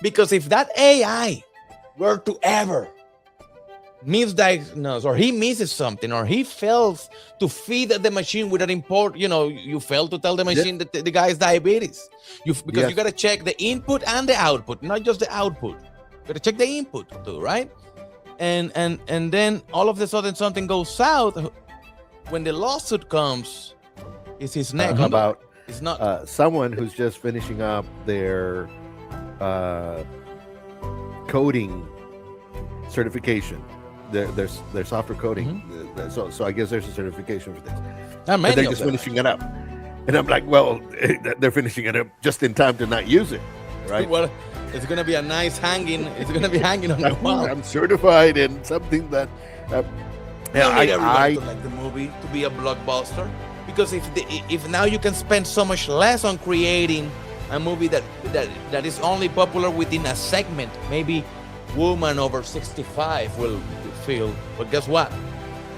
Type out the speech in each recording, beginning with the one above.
Because if that AI were to ever misdiagnose, or he misses something, or he fails to feed the machine with an import, you fail to tell the machine that the guy is diabetes. Because you got to check the input and the output, not just the output. You got to check the input too, right? And then all of a sudden something goes south. When the lawsuit comes, it's his neck. About it's not someone who's just finishing up their coding certification, their software coding. So I guess there's a certification for this. And they're just finishing it up. And I'm like, well, they're finishing it up just in time to not use it, right? Well, it's going to be a nice hanging. It's going to be hanging on the wall. I'm certified in something that. I to like the movie to be a blockbuster, because if now you can spend so much less on creating a movie that is only popular within a segment, maybe woman over 65 will feel. But guess what?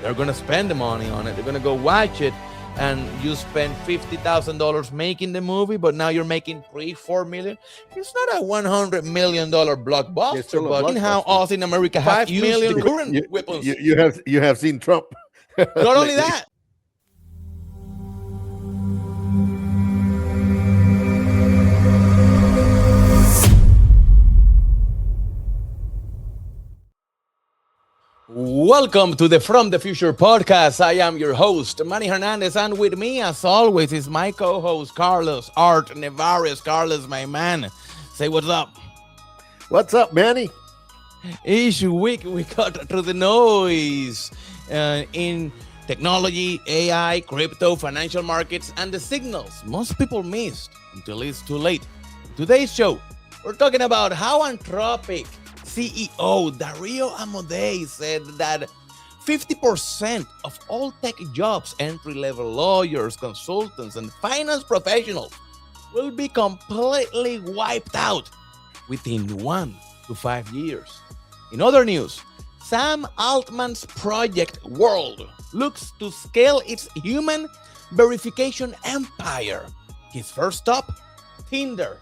They're going to spend the money on it. They're going to go watch it. And you spend $50,000 making the movie, but now you're making $3-4 million. It's not a $100 million blockbuster, but in how us in America have 5 million current weapons. You have seen Trump. Not only that. Welcome to the From the Future podcast. I am your host, Manny Hernandez, and with me, as always, is my co-host, Carlos Art Nevares. Carlos, my man, say what's up. What's up, Manny? Each week, we cut through the noise in technology, AI, crypto, financial markets, and the signals most people missed until it's too late. Today's show, we're talking about how Anthropic CEO Dario Amodei said that 50% of all tech jobs, entry-level lawyers, consultants, and finance professionals will be completely wiped out within 1 to 5 years. In other news, Sam Altman's Project World looks to scale its human verification empire. His first stop, Tinder.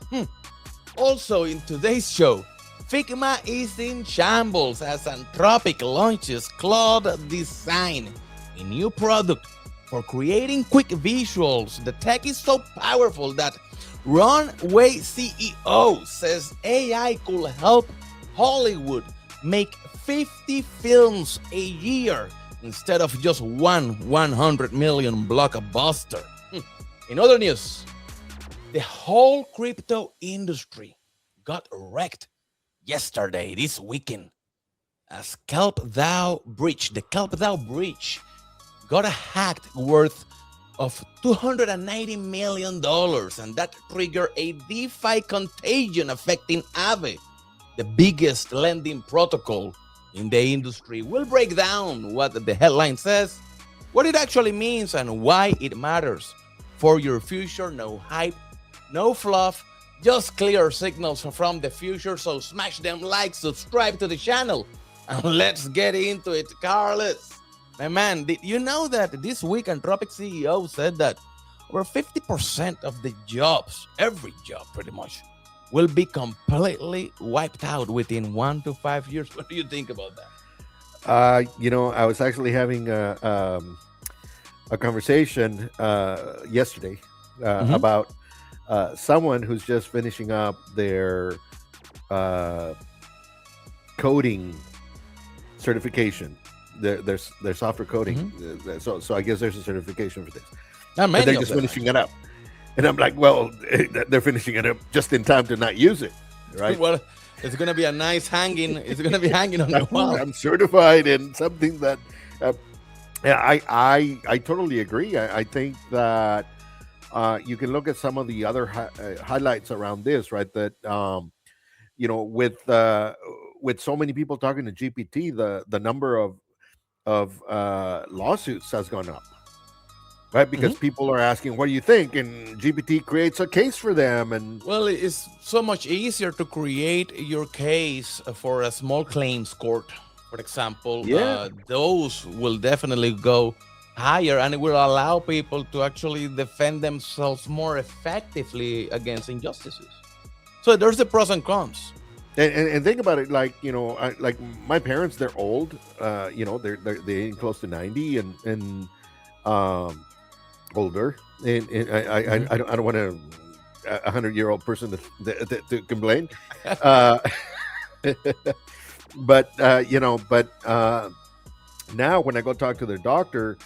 Also in today's show, Figma is in shambles as Anthropic launches Claude Design, a new product for creating quick visuals. The tech is so powerful that Runway CEO says AI could help Hollywood make 50 films a year instead of just one 100 million blockbuster. In other news, the whole crypto industry got wrecked yesterday, this weekend, as KelpDAO breach, the KelpDAO breach, got hacked worth of $290 million, and that triggered a DeFi contagion affecting AAVE, the biggest lending protocol in the industry. We'll break down what the headline says, what it actually means, and why it matters for your future. No hype, no fluff, just clear signals from the future. So smash them likes, subscribe to the channel, and let's get into it. Carlos, my man, did you know that this week Anthropic CEO said that over 50% of the jobs, every job pretty much, will be completely wiped out within 1 to 5 years? What do you think about that? I was actually having a conversation yesterday about someone who's just finishing up their coding certification, their software coding. So I guess there's a certification for this. And they're just finishing it up. And I'm like, well, they're finishing it up just in time to not use it, right? Well, it's going to be a nice hanging. It's going to be hanging on the wall. I'm certified in something that, I totally agree. I think that you can look at some of the other highlights around this, right? That with so many people talking to GPT, the number of lawsuits has gone up, right? Because people are asking, "What do you think?" And GPT creates a case for them. And well, it's so much easier to create your case for a small claims court, for example. Those will definitely go higher, and it will allow people to actually defend themselves more effectively against injustices. So there's the pros and cons. And think about it, like, like my parents, they're old, they're getting close to 90 and older, and I don't want a 100-year-old person to complain, but now when I go talk to their doctor,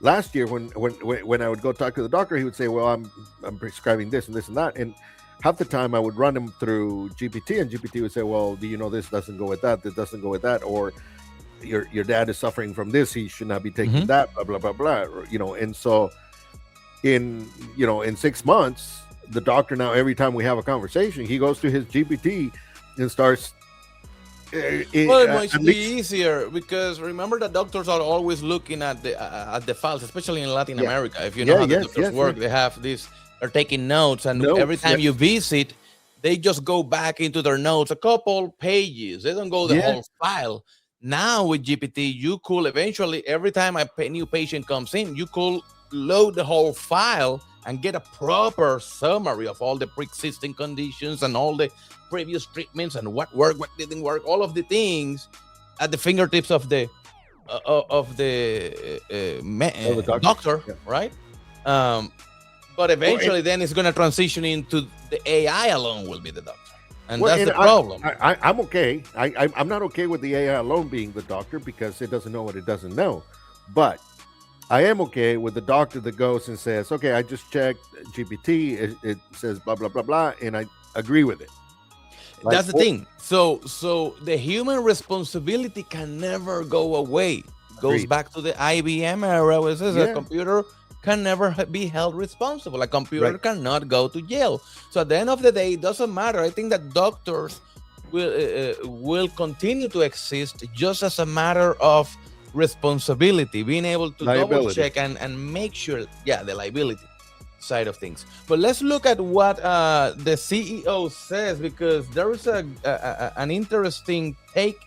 last year when I would go talk to the doctor, he would say, well, I'm prescribing this and this and that, and half the time I would run him through GPT, and GPT would say, well, do you know this doesn't go with that, this doesn't go with that, or your dad is suffering from this, he should not be taking that, blah blah blah blah, and so in 6 months, the doctor now, every time we have a conversation, he goes to his GPT and starts it might be easier, because remember that doctors are always looking at the files, especially in Latin America. If you know how the doctors work, they have this, they're taking notes, and every time you visit, they just go back into their notes a couple pages. They don't go the whole file. Now with GPT, you could eventually, every time a new patient comes in, you could load the whole file and get a proper summary of all the pre-existing conditions and all the previous treatments and what worked, what didn't work, all of the things at the fingertips of the doctor, right? But eventually, then it's going to transition into the AI alone will be the doctor. And that's the problem. I'm okay. I'm not okay with the AI alone being the doctor, because it doesn't know what it doesn't know. But I am okay with the doctor that goes and says, okay, I just checked GPT. It says blah, blah, blah, blah. And I agree with it. Like, that's the thing. So the human responsibility can never go away. It goes back to the IBM era, where it says a computer can never be held responsible. A computer cannot go to jail. So at the end of the day, it doesn't matter. I think that doctors will continue to exist just as a matter of responsibility, being able to double check and make sure, the liability side of things. But let's look at what the CEO says, because there is an interesting take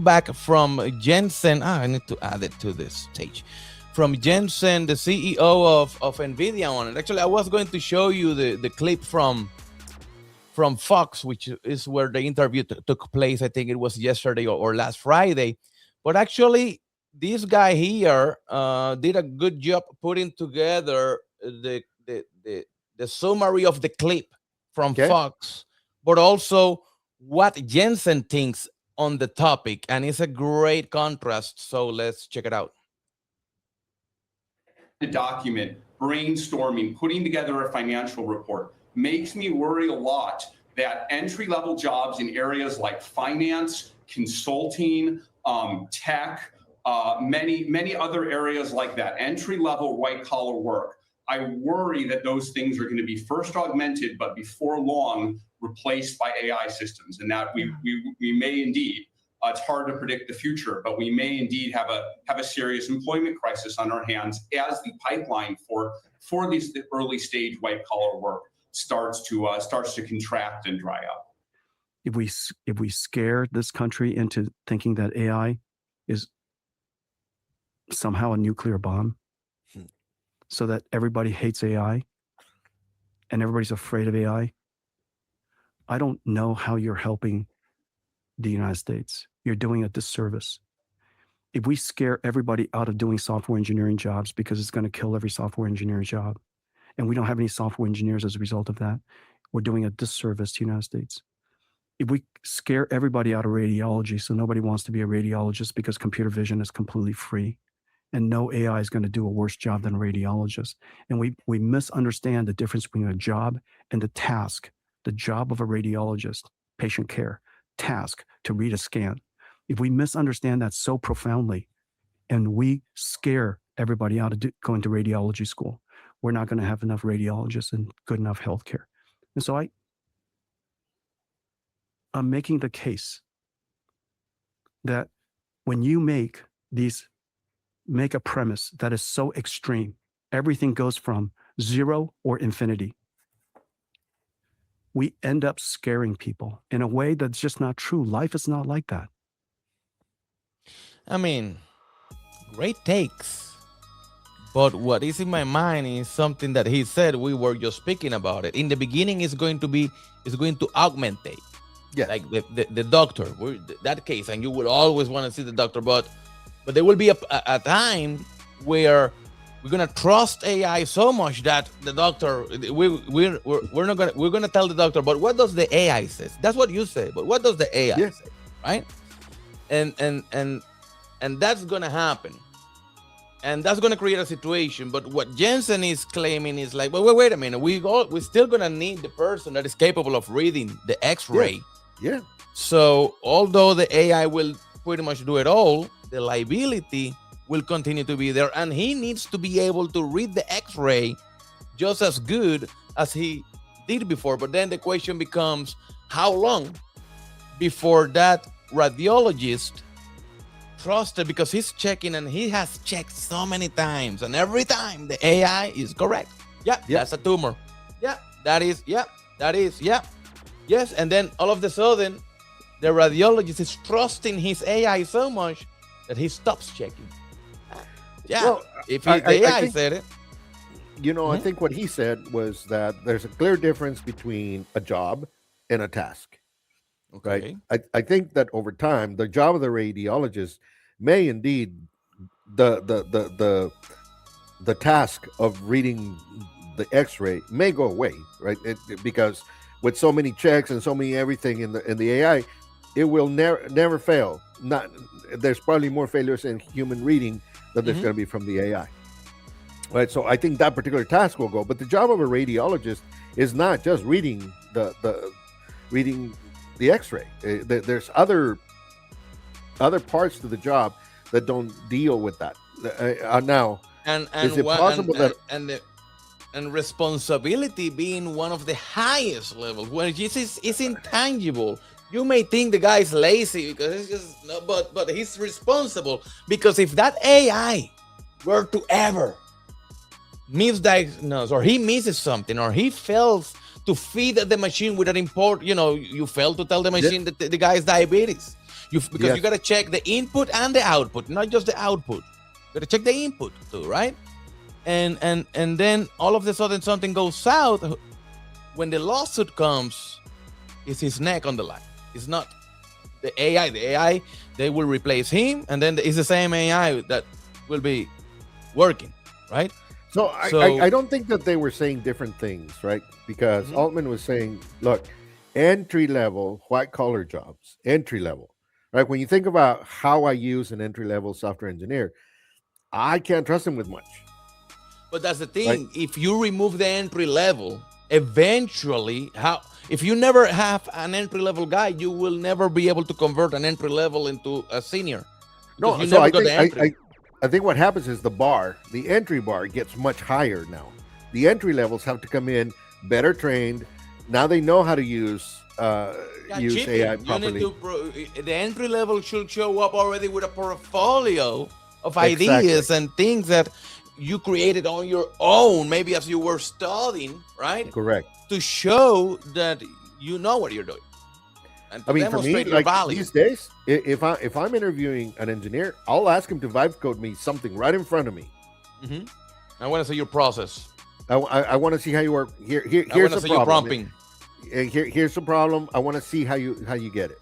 back from Jensen. I need to add it to this stage. From Jensen, the CEO of NVIDIA on it. Actually, I was going to show you the clip from Fox, which is where the interview took place. I think it was yesterday or last Friday. But actually, this guy here did a good job putting together the summary of the clip from Fox, but also what Jensen thinks on the topic. And it's a great contrast. So let's check it out. The document, brainstorming, putting together a financial report makes me worry a lot that entry-level jobs in areas like finance, consulting, tech, many other areas like that, entry-level white-collar work, I worry that those things are going to be first augmented, but before long replaced by AI systems, and that we may indeed. It's hard to predict the future, but we may indeed have a serious employment crisis on our hands as the pipeline for these early stage white collar work starts to contract and dry up. If we scare this country into thinking that AI is somehow a nuclear bomb, so that everybody hates AI and everybody's afraid of AI, I don't know how you're helping the United States. You're doing a disservice. If we scare everybody out of doing software engineering jobs because it's going to kill every software engineering job, and we don't have any software engineers as a result of that, we're doing a disservice to the United States. If we scare everybody out of radiology, so nobody wants to be a radiologist because computer vision is completely free, and no AI is going to do a worse job than a radiologist, and we misunderstand the difference between a job and the task. The job of a radiologist, patient care, task to read a scan. If we misunderstand that so profoundly, and we scare everybody out of going to radiology school, we're not going to have enough radiologists and good enough healthcare. And so I'm making the case that when you make a premise that is so extreme, everything goes from 0 or infinity, we end up scaring people in a way that's just not true. Life is not like that. I mean, great takes. But what is in my mind is something that he said. We were just speaking about it. In the beginning, it's going to augmentate. Yeah. Like the doctor, that case, and you will always want to see the doctor, but there will be a time where we're gonna trust AI so much that the doctor, we're gonna tell the doctor, but what does the AI say? That's what you say, but what does the AI say, right? And that's gonna happen, and that's gonna create a situation. But what Jensen is claiming is like, well, wait a minute, we're still gonna need the person that is capable of reading the X-ray. Yeah. So although the AI will pretty much do it all, the liability will continue to be there, and he needs to be able to read the X-ray just as good as he did before. But then the question becomes, how long before that radiologist trusted, because he's checking and he has checked so many times, and every time the AI is correct. Yeah, that's a tumor. Yeah, that is. Yeah, that is. Yeah. Yes, and then all of a sudden, the radiologist is trusting his AI so much that he stops checking. Yeah, well, if the AI said it. You know, I think what he said was that there's a clear difference between a job and a task. Okay. Right? I think that over time, the job of the radiologist may indeed the task of reading the X-ray may go away, right? Because with so many checks and so many everything in the AI, it will never fail. There's probably more failures in human reading than there's going to be from the AI, right? So I think that particular task will go. But the job of a radiologist is not just reading reading the X-ray. There's other parts to the job that don't deal with that. Now, is it possible that and responsibility being one of the highest levels, when it's intangible. You may think the guy's lazy because it's just no, but he's responsible, because if that AI were to ever misdiagnose, or he misses something, or he fails to feed the machine with an import, you fail to tell the machine that the guy's diabetes. Because you got to check the input and the output, not just the output. You got to check the input too, right? And then all of a sudden something goes south. When the lawsuit comes, it's his neck on the line. It's not the AI. The AI, they will replace him, and then it's the same AI that will be working, right? So I don't think that they were saying different things, right? Because Altman was saying, look, entry-level, white-collar jobs, entry-level, right? When you think about how I use an entry-level software engineer, I can't trust him with much. But that's the thing. Right? If you remove the entry-level, eventually, if you never have an entry-level guy, you will never be able to convert an entry-level into a senior. No, so I think what happens is the entry bar gets much higher now. The entry levels have to come in better trained. Now they know how to use AI properly. The entry level should show up already with a portfolio of ideas and things that you created on your own, maybe as you were studying, right? Correct. To show that you know what you're doing. And I mean, for me, like these days, if I'm interviewing an engineer, I'll ask him to vibe code me something right in front of me. I want to see your process. I want to see how you work. Here's the problem. Here's the problem. I want to see how you get it.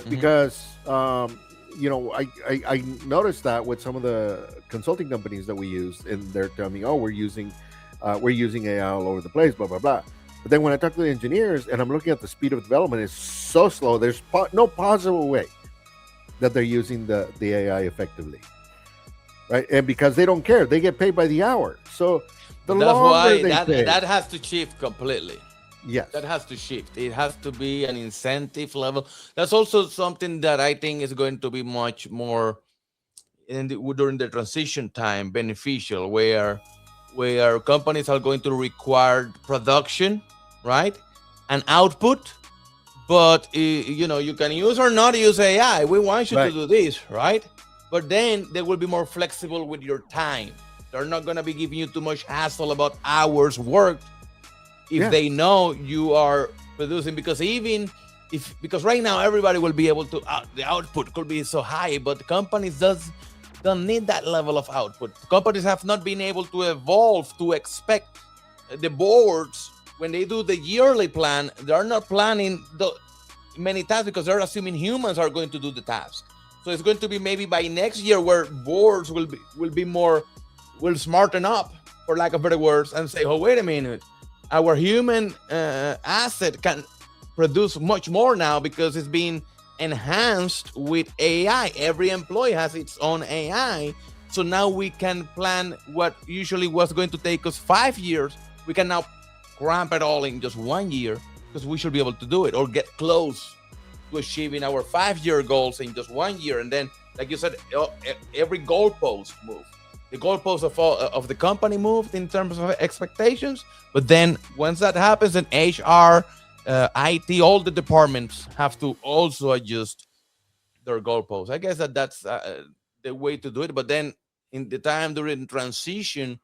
Because I noticed that with some of the consulting companies that we use, and they're telling me, oh, we're using AI all over the place, blah blah blah. But then when I talk to the engineers and I'm looking at the speed of development, it's so slow. There's no possible way that they're using the AI effectively, right? And because they don't care, they get paid by the hour. So that has to shift completely. Yes, that has to shift. It has to be an incentive level. That's also something that I think is going to be much more during the transition time beneficial, where companies are going to require production, right, and output, but you can use or not use AI. We want you to do this, right? But then they will be more flexible with your time. They're not going to be giving you too much hassle about hours worked if they know you are producing, because right now everybody will be able to the output could be so high, but companies don't need that level of output. Companies have not been able to evolve to expect the boards when they do the yearly plan. They're not planning many tasks because they're assuming humans are going to do the task. So it's going to be maybe by next year where boards will smarten up, for lack of better words, and say, oh, wait a minute, our human asset can produce much more now because it's being enhanced with AI. Every employee has its own AI. So now we can plan what usually was going to take us 5 years. We can now cramp it all in just 1 year because we should be able to do it or get close to achieving our 5-year goals in just 1 year. And then, like you said, every goalpost moved. The goalpost of the company moved in terms of expectations. But then once that happens, then HR, IT, all the departments have to also adjust their goalposts. I guess that's the way to do it. But then in the time during transition,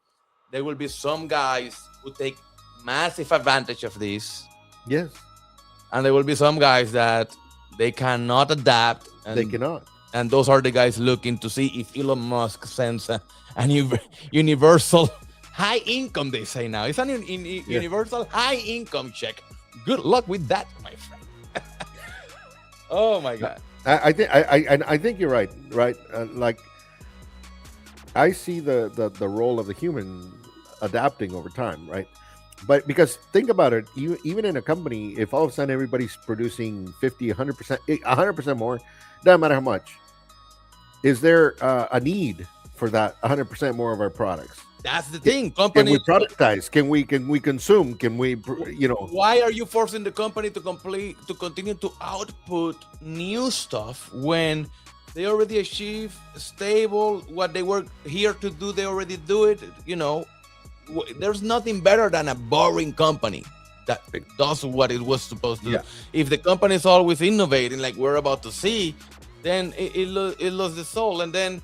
there will be some guys who take massive advantage of this. Yes. And there will be some guys that they cannot adapt. And they cannot. And those are the guys looking to see if Elon Musk sends a universal high income, they say now. It's an universal high income check. Good luck with that, my friend. Oh my God. I think you're right. Like I see the role of the human adapting over time, right? But because think about it, even in a company, if all of a sudden everybody's producing 50, 100% more, doesn't matter how much. Is there a need for that 100% more of our products? That's the thing. Companies, can we productize? Can we consume? Can we, Why are you forcing the company to continue to output new stuff when they already achieve stable what they were here to do? They already do it. There's nothing better than a boring company that does what it was supposed to do. If the company is always innovating, like we're about to see, then it loses the soul. And then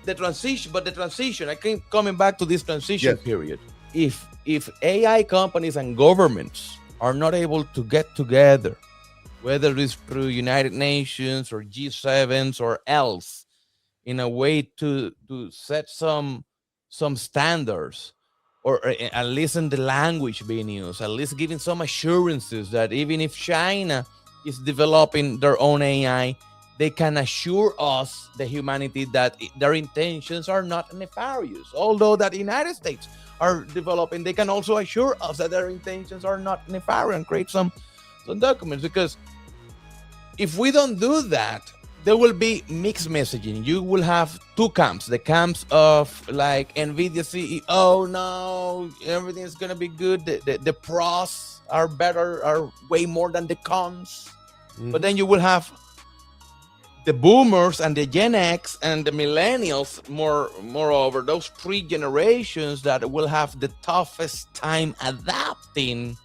the transition, I keep coming back to this transition period. If AI companies and governments are not able to get together, whether it's through United Nations or G7s or else, in a way to set some standards, or at least in the language being used, at least giving some assurances that even if China is developing their own AI, they can assure us, the humanity, that their intentions are not nefarious. Although that the United States are developing, they can also assure us that their intentions are not nefarious and create some documents. Because if we don't do that, there will be mixed messaging. You will have two camps. The camps of like NVIDIA CEO, no, everything's going to be good. The pros are better, are way more than the cons. Mm-hmm. But then you will have the boomers and the Gen X and the millennials, moreover, those 3 generations that will have the toughest time adapting,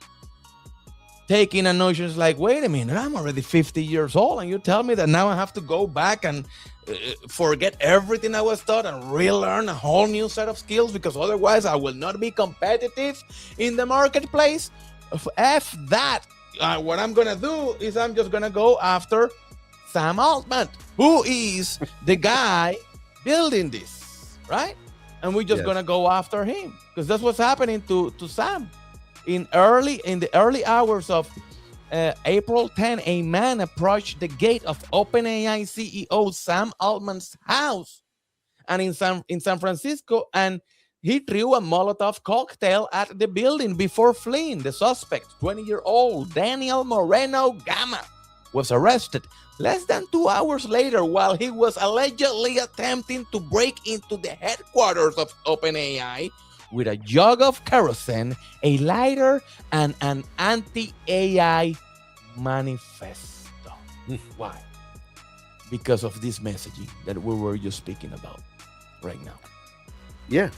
taking a notions like, wait a minute, I'm already 50 years old, and you tell me that now I have to go back and forget everything I was taught and relearn a whole new set of skills because otherwise I will not be competitive in the marketplace. F that. What I'm going to do is I'm just going to go after Sam Altman, who is the guy building this, right? And we're just gonna go after him because that's what's happening to Sam. In the early hours of April 10, a man approached the gate of OpenAI CEO Sam Altman's house, and in San Francisco, and he threw a Molotov cocktail at the building before fleeing. The suspect, 20-year-old Daniel Moreno Gama, was arrested less than 2 hours later while he was allegedly attempting to break into the headquarters of OpenAI with a jug of kerosene, a lighter, and an anti-AI manifesto. Why? Because of this messaging that we were just speaking about right now. Yeah.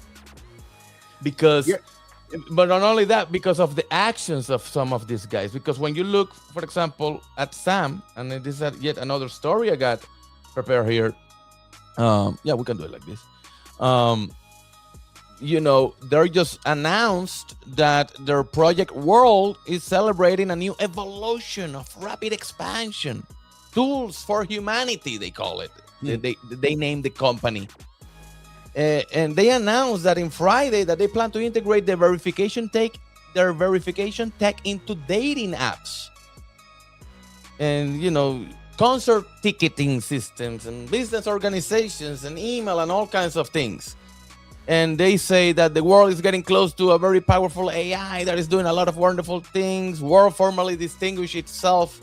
But not only that, because of the actions of some of these guys. Because when you look, for example, at Sam, and this is yet another story I got prepared here. We can do it like this. They're just announced that their project World is celebrating a new evolution of rapid expansion. Tools for humanity, they call it. They named the company. And they announced that in Friday that they plan to integrate their verification tech into dating apps. And, concert ticketing systems and business organizations and email and all kinds of things. And they say that the world is getting close to a very powerful AI that is doing a lot of wonderful things. World formally distinguished itself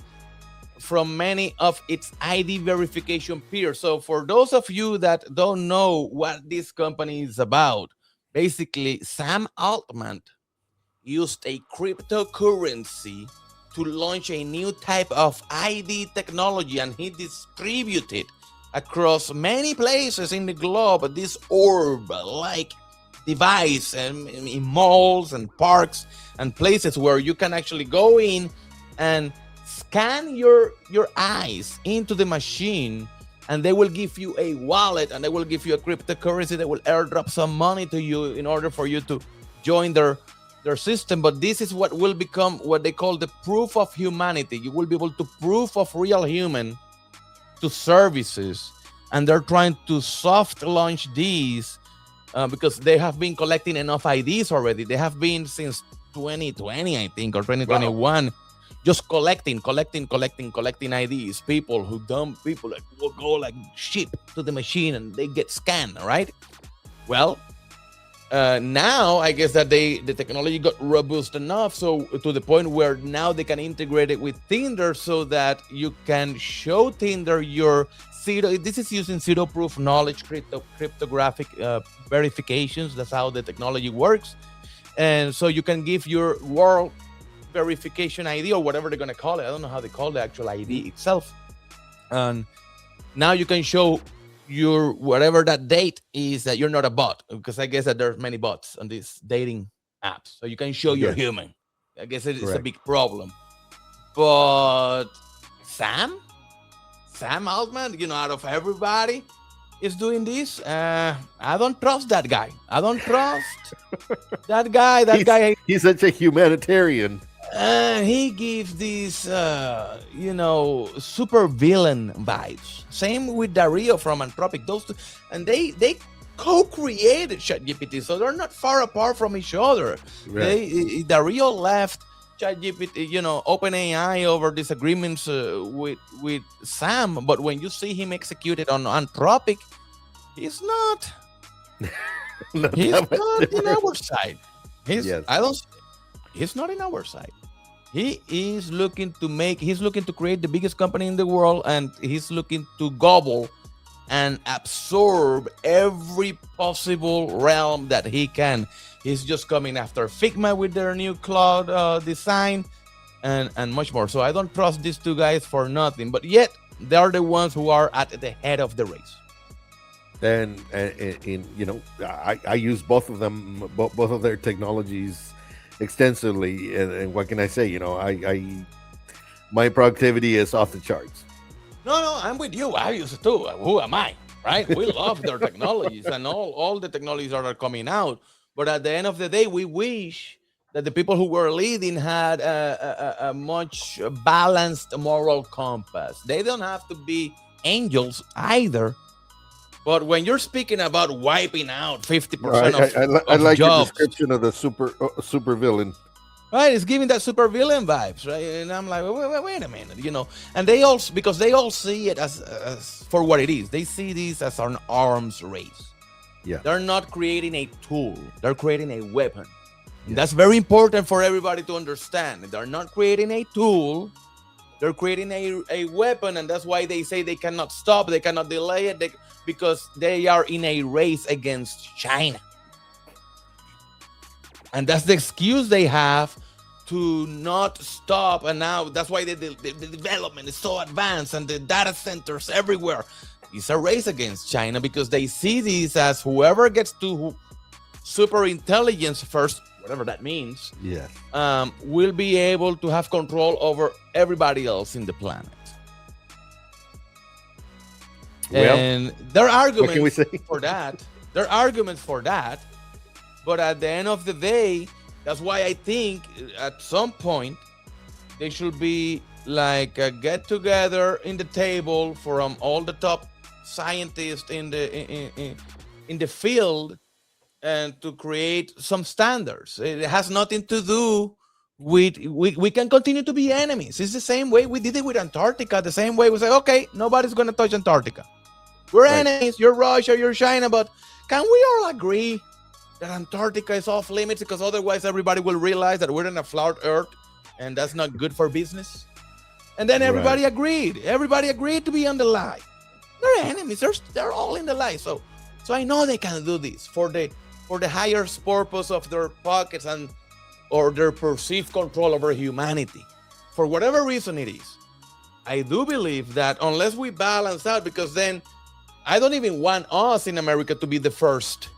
from many of its ID verification peers. So for those of you that don't know what this company is about, basically Sam Altman used a cryptocurrency to launch a new type of ID technology, and he distributed across many places in the globe this orb-like device in malls and parks and places where you can actually go in and scan your eyes into the machine, and they will give you a wallet, and they will give you a cryptocurrency that will airdrop some money to you in order for you to join their system. But this is what will become what they call the proof of humanity. You will be able to proof of real human to services, and they're trying to soft launch these because they have been collecting enough IDs already. They have been since 2020, I think, or 2021. Wow. Just collecting IDs. People like will go like sheep to the machine and they get scanned, right? Well, now I guess that the technology got robust enough, so to the point where now they can integrate it with Tinder, so that you can show Tinder your this is using zero proof knowledge cryptographic verifications. That's how the technology works. And so you can give your world verification ID or whatever they're going to call it. I don't know how they call the actual ID itself. And now you can show your whatever that date is that you're not a bot, because I guess that there's many bots on these dating apps. So you can show you're human. I guess it's a big problem. But Sam Altman, out of everybody is doing this. I don't trust that guy. I don't trust that guy. Guy. He's such a humanitarian. He gives these, super villain vibes. Same with Dario from Anthropic. Those two, and they co-created ChatGPT, so they're not far apart from each other. Right. Dario left ChatGPT, OpenAI over disagreements with Sam. But when you see him executed on Anthropic, he's not. He's not in our side. He's not in our side. He is looking to create the biggest company in the world, and he's looking to gobble and absorb every possible realm that he can. He's just coming after Figma with their new Claude Design and much more. So I don't trust these two guys for nothing, but yet they are the ones who are at the head of the race. And I use both of them, both of their technologies extensively, and what can I say? My productivity is off the charts. No, I'm with you. I use it too. Who am I, right? We love their technologies and all the technologies that are coming out. But at the end of the day, we wish that the people who were leading had a much balanced moral compass. They don't have to be angels either. But when you're speaking about wiping out 50% I like jobs, your description of the super villain. Right, it's giving that super villain vibes, right? And I'm like, wait a minute, And they all see it as for what it is. They see this as an arms race. Yeah, they're not creating a tool; they're creating a weapon. And that's very important for everybody to understand. They're not creating a tool; they're creating a weapon, and that's why they say they cannot stop, they cannot delay it, because they are in a race against China. And that's the excuse they have to not stop. And now that's why the development is so advanced and the data centers everywhere. It's a race against China because they see this as whoever gets to super intelligence first, whatever that means, will be able to have control over everybody else in the planet. Well, and there are arguments for that. There are arguments for that. But at the end of the day, that's why I think at some point they should be like a get together in the table from all the top scientists in the field and to create some standards. It has nothing to do with we can continue to be enemies. It's the same way we did it with Antarctica. The same way we say, okay, nobody's going to touch Antarctica. We're enemies. You're Russia, you're China, but can we all agree that Antarctica is off limits, because otherwise everybody will realize that we're in a flat Earth and that's not good for business? And then everybody agreed. Everybody agreed to be on the lie. They're enemies. They're all in the lie. So I know they can do this for the higher purpose of their pockets or their perceived control over humanity. For whatever reason it is, I do believe that unless we balance out, because then I don't even want us in America to be the first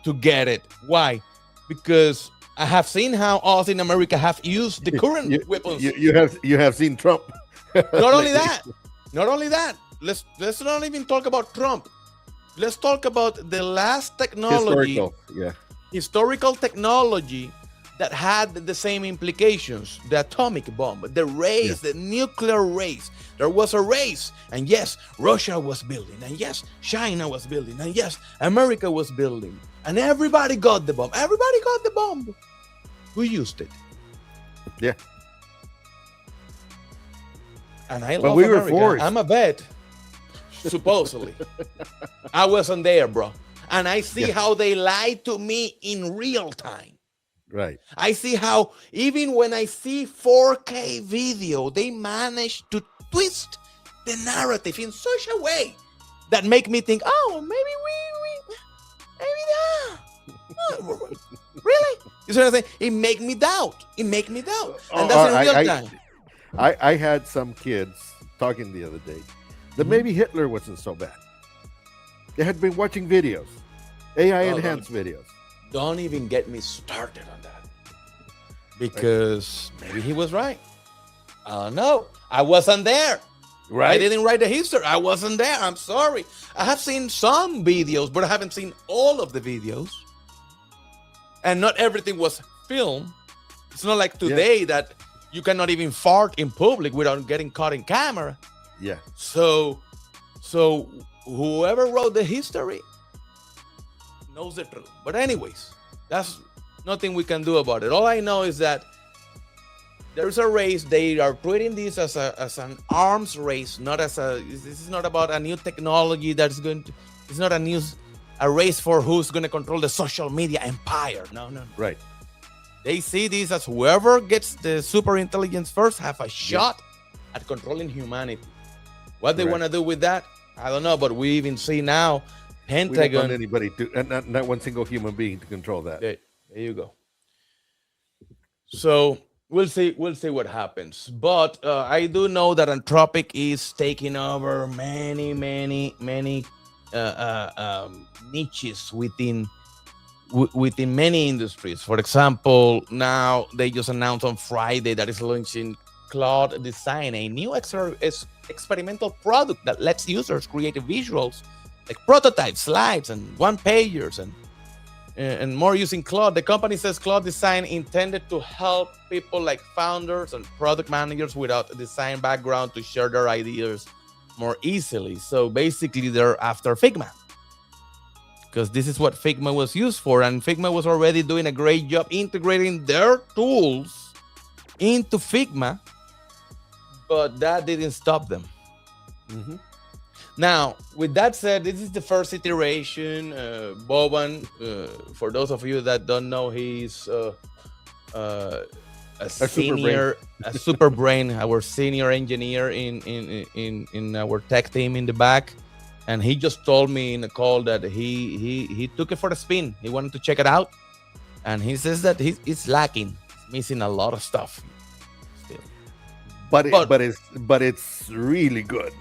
to get it. Why? Because I have seen how us in America have used the current weapons. You have seen Trump. Not only that. Let's not even talk about Trump. Let's talk about the last technology, historical technology that had the same implications: the atomic bomb, the race, the nuclear race. There was a race, and yes, Russia was building, and yes, China was building, and yes, America was building, and everybody got the bomb. Everybody got the bomb. Who used it? Yeah. And I love America. I'm a vet. Supposedly. I wasn't there, bro. And I see how they lied to me in real time. Right. I see how even when I see 4K video, they manage to twist the narrative in such a way that make me think, oh, maybe really? You see what I'm saying? It make me doubt. And that's in real time. I had some kids talking the other day that maybe Hitler wasn't so bad. They had been watching videos, AI-enhanced videos. Don't even get me started on that. Because maybe he was right. I don't know. I wasn't there. Right? I didn't write the history. I wasn't there. I'm sorry. I have seen some videos, but I haven't seen all of the videos. And not everything was filmed. It's not like today that you cannot even fart in public without getting caught in camera. Yeah. So whoever wrote the history knows the truth. But anyways, that's nothing we can do about it. All I know is that there's a race. They are treating this as an arms race, not as this is not about a new technology that's going to, it's not a race for who's going to control the social media empire. No. Right. They see this as whoever gets the super intelligence first have a shot at controlling humanity. What they want to do with that, I don't know. But we even see now, Pentagon. We don't want anybody to, not one single human being to control that. There you go. So we'll see what happens. But I do know that Anthropic is taking over many niches within many industries. For example, now they just announced on Friday that is launching Claude Design, a new experimental product that lets users create visuals like prototypes, slides, and one-pagers, and more using Claude. The company says Claude Design intended to help people like founders and product managers without a design background to share their ideas more easily. So basically, they're after Figma, because this is what Figma was used for, and Figma was already doing a great job integrating their tools into Figma, but that didn't stop them. Mm-hmm. Now, with that said, this is the first iteration. Boban, for those of you that don't know, he's a super brain, our senior engineer in our tech team in the back. And he just told me in a call that he took it for a spin. He wanted to check it out. And he says that it's lacking. It's missing a lot of stuff still. But it's really good.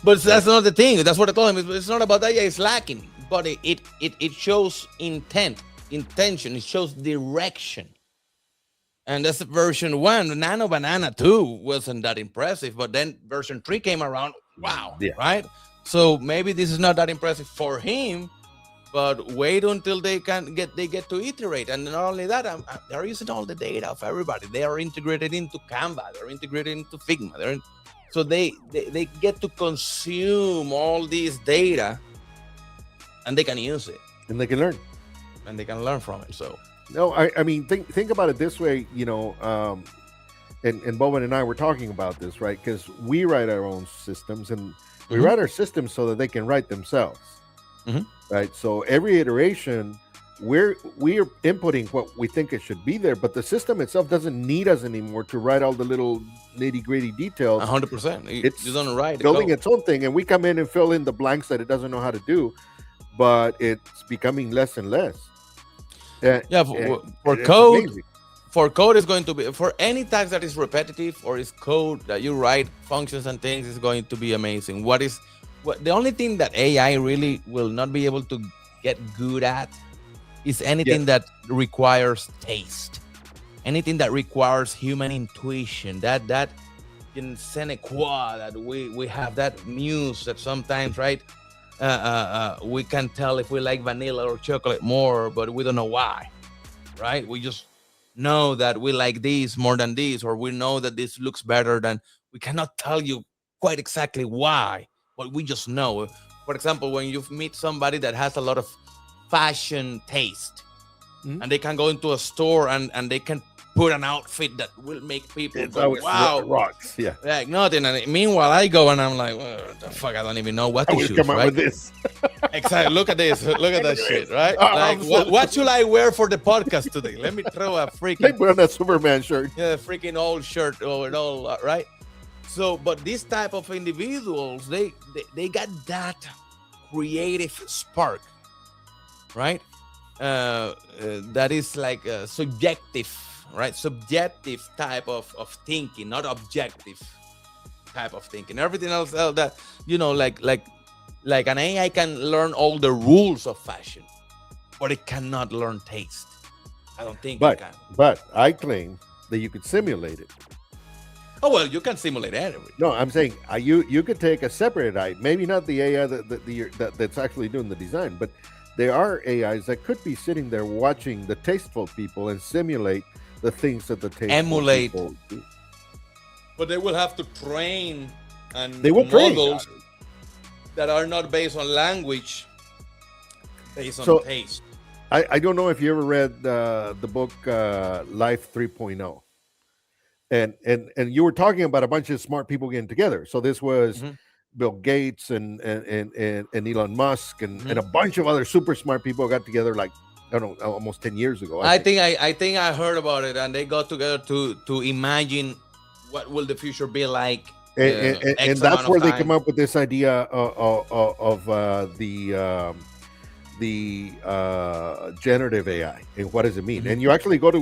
But that's not the thing. That's what I told him. It's not about that. Yeah, it's lacking. But it shows intention. It shows direction. And that's version 1. Nano Banana 2 wasn't that impressive. But then version 3 came around. Wow. Yeah. Right? So maybe this is not that impressive for him. But wait until they get to iterate. And not only that, they're using all the data of everybody. They are integrated into Canva. They're integrated into Figma. So they get to consume all this data, and they can use it, and they can learn, from it. So no, I mean, think about it this way, and Bowen and I were talking about this, right? Because we write our own systems, and we write our systems so that they can write themselves, right? So every iteration, we're inputting what we think it should be there, but the system itself doesn't need us anymore to write all the little nitty-gritty details. 100%. It's don't write building its own thing, and we come in and fill in the blanks that it doesn't know how to do, but it's becoming less and less. For code. Amazing. For code, is going to be, for any task that is repetitive or is code that you write functions and things, is going to be amazing. The only thing that AI really will not be able to get good at is anything that requires taste, anything that requires human intuition, that in sine qua that we have, that muse that sometimes, right, we can tell if we like vanilla or chocolate more, but we don't know why, right? We just know that we like this more than this, or we know that this looks better than, we cannot tell you quite exactly why, but we just know. For example, when you meet somebody that has a lot of fashion taste, and they can go into a store and they can put an outfit that will make people go, wow, rocks, like nothing. And meanwhile, I go and I'm like, well, what the fuck, I don't even know what to choose, come right? up with this. Exactly. Look at this. Look at that shit, right? Like, what should I wear for the podcast today? Let me throw a freaking. Put on that Superman shirt. Yeah, freaking old shirt over it all, right? So, but this type of individuals, they got that creative spark, right? That is like a subjective, right? Subjective type of thinking, not objective type of thinking. Everything else that, like an AI can learn all the rules of fashion, but it cannot learn taste. I don't think it can. But I claim that you could simulate it. Oh, well, you can simulate everything. No, I'm saying you could take a separate AI, maybe not the AI that's actually doing the design, but there are AIs that could be sitting there watching the tasteful people and simulate the things that the tasteful people do. But they will have to train and they will models that are not based on language, based on taste. I don't know if you ever read the book Life 3.0. And you were talking about a bunch of smart people getting together. So this was Bill Gates and Elon Musk and a bunch of other super smart people got together, like, I don't know, almost 10 years ago. I think I heard about it, and they got together to imagine what will the future be like. And that's where they come up with this idea of the generative AI and what does it mean. And you actually go to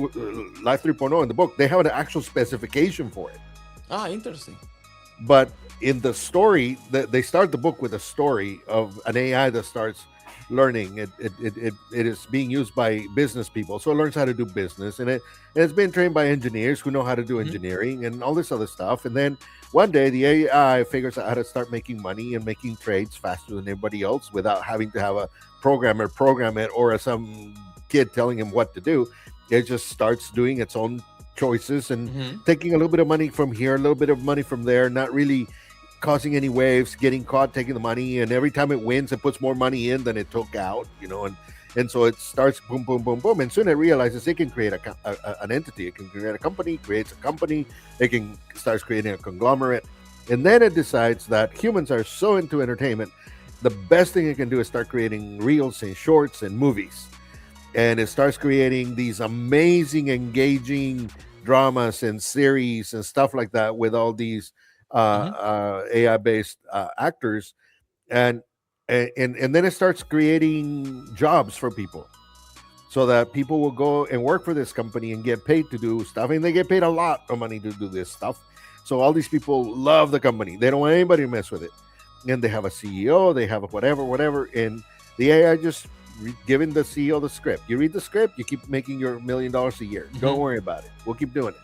Life 3.0 in the book, they have an actual specification for it. Interesting. But in the story, they start the book with a story of an AI that starts learning. It is being used by business people, so it learns how to do business, and it's been trained by engineers who know how to do engineering and all this other stuff. And then one day the AI figures out how to start making money and making trades faster than everybody else without having to have a programmer program it or some kid telling him what to do. It just starts doing its own choices and taking a little bit of money from here, a little bit of money from there, not really causing any waves, getting caught taking the money, and every time it wins, it puts more money in than it took out, and so it starts boom, boom, boom, boom, and soon it realizes it can create an entity, it can create a company, creates a company, it starts creating a conglomerate, and then it decides that humans are so into entertainment, the best thing it can do is start creating reels and shorts and movies, and it starts creating these amazing, engaging dramas and series and stuff like that with all these AI-based actors, and then it starts creating jobs for people, so that people will go and work for this company and get paid to do stuff, and they get paid a lot of money to do this stuff. So all these people love the company; they don't want anybody to mess with it, and they have a CEO, they have a whatever, and the AI just giving the CEO the script. You read the script, you keep making your $1 million a year. Don't worry about it. We'll keep doing it.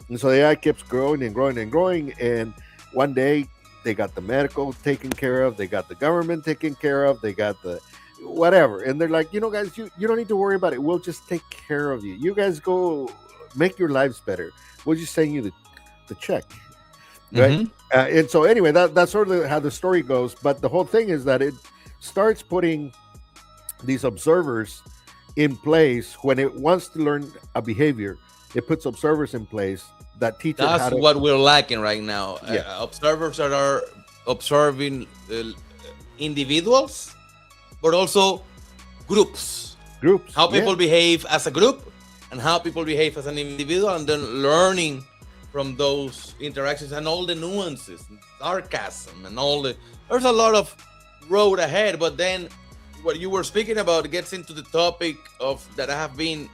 And so the AI keeps growing and growing and growing, and one day they got the medical taken care of, they got the government taken care of, they got the whatever, and they're like, guys, you don't need to worry about it, we'll just take care of you, you guys go make your lives better, we'll just send you the check, right? And so anyway, that's sort of how the story goes. But the whole thing is that it starts putting these observers in place when it wants to learn a behavior. It puts observers in place that teach it how That's to. what we're lacking right now. Yeah. Observers that are observing individuals, but also groups. How people behave as a group and how people behave as an individual, and then learning from those interactions and all the nuances, sarcasm, and there's a lot of road ahead. But then what you were speaking about gets into the topic of that I have been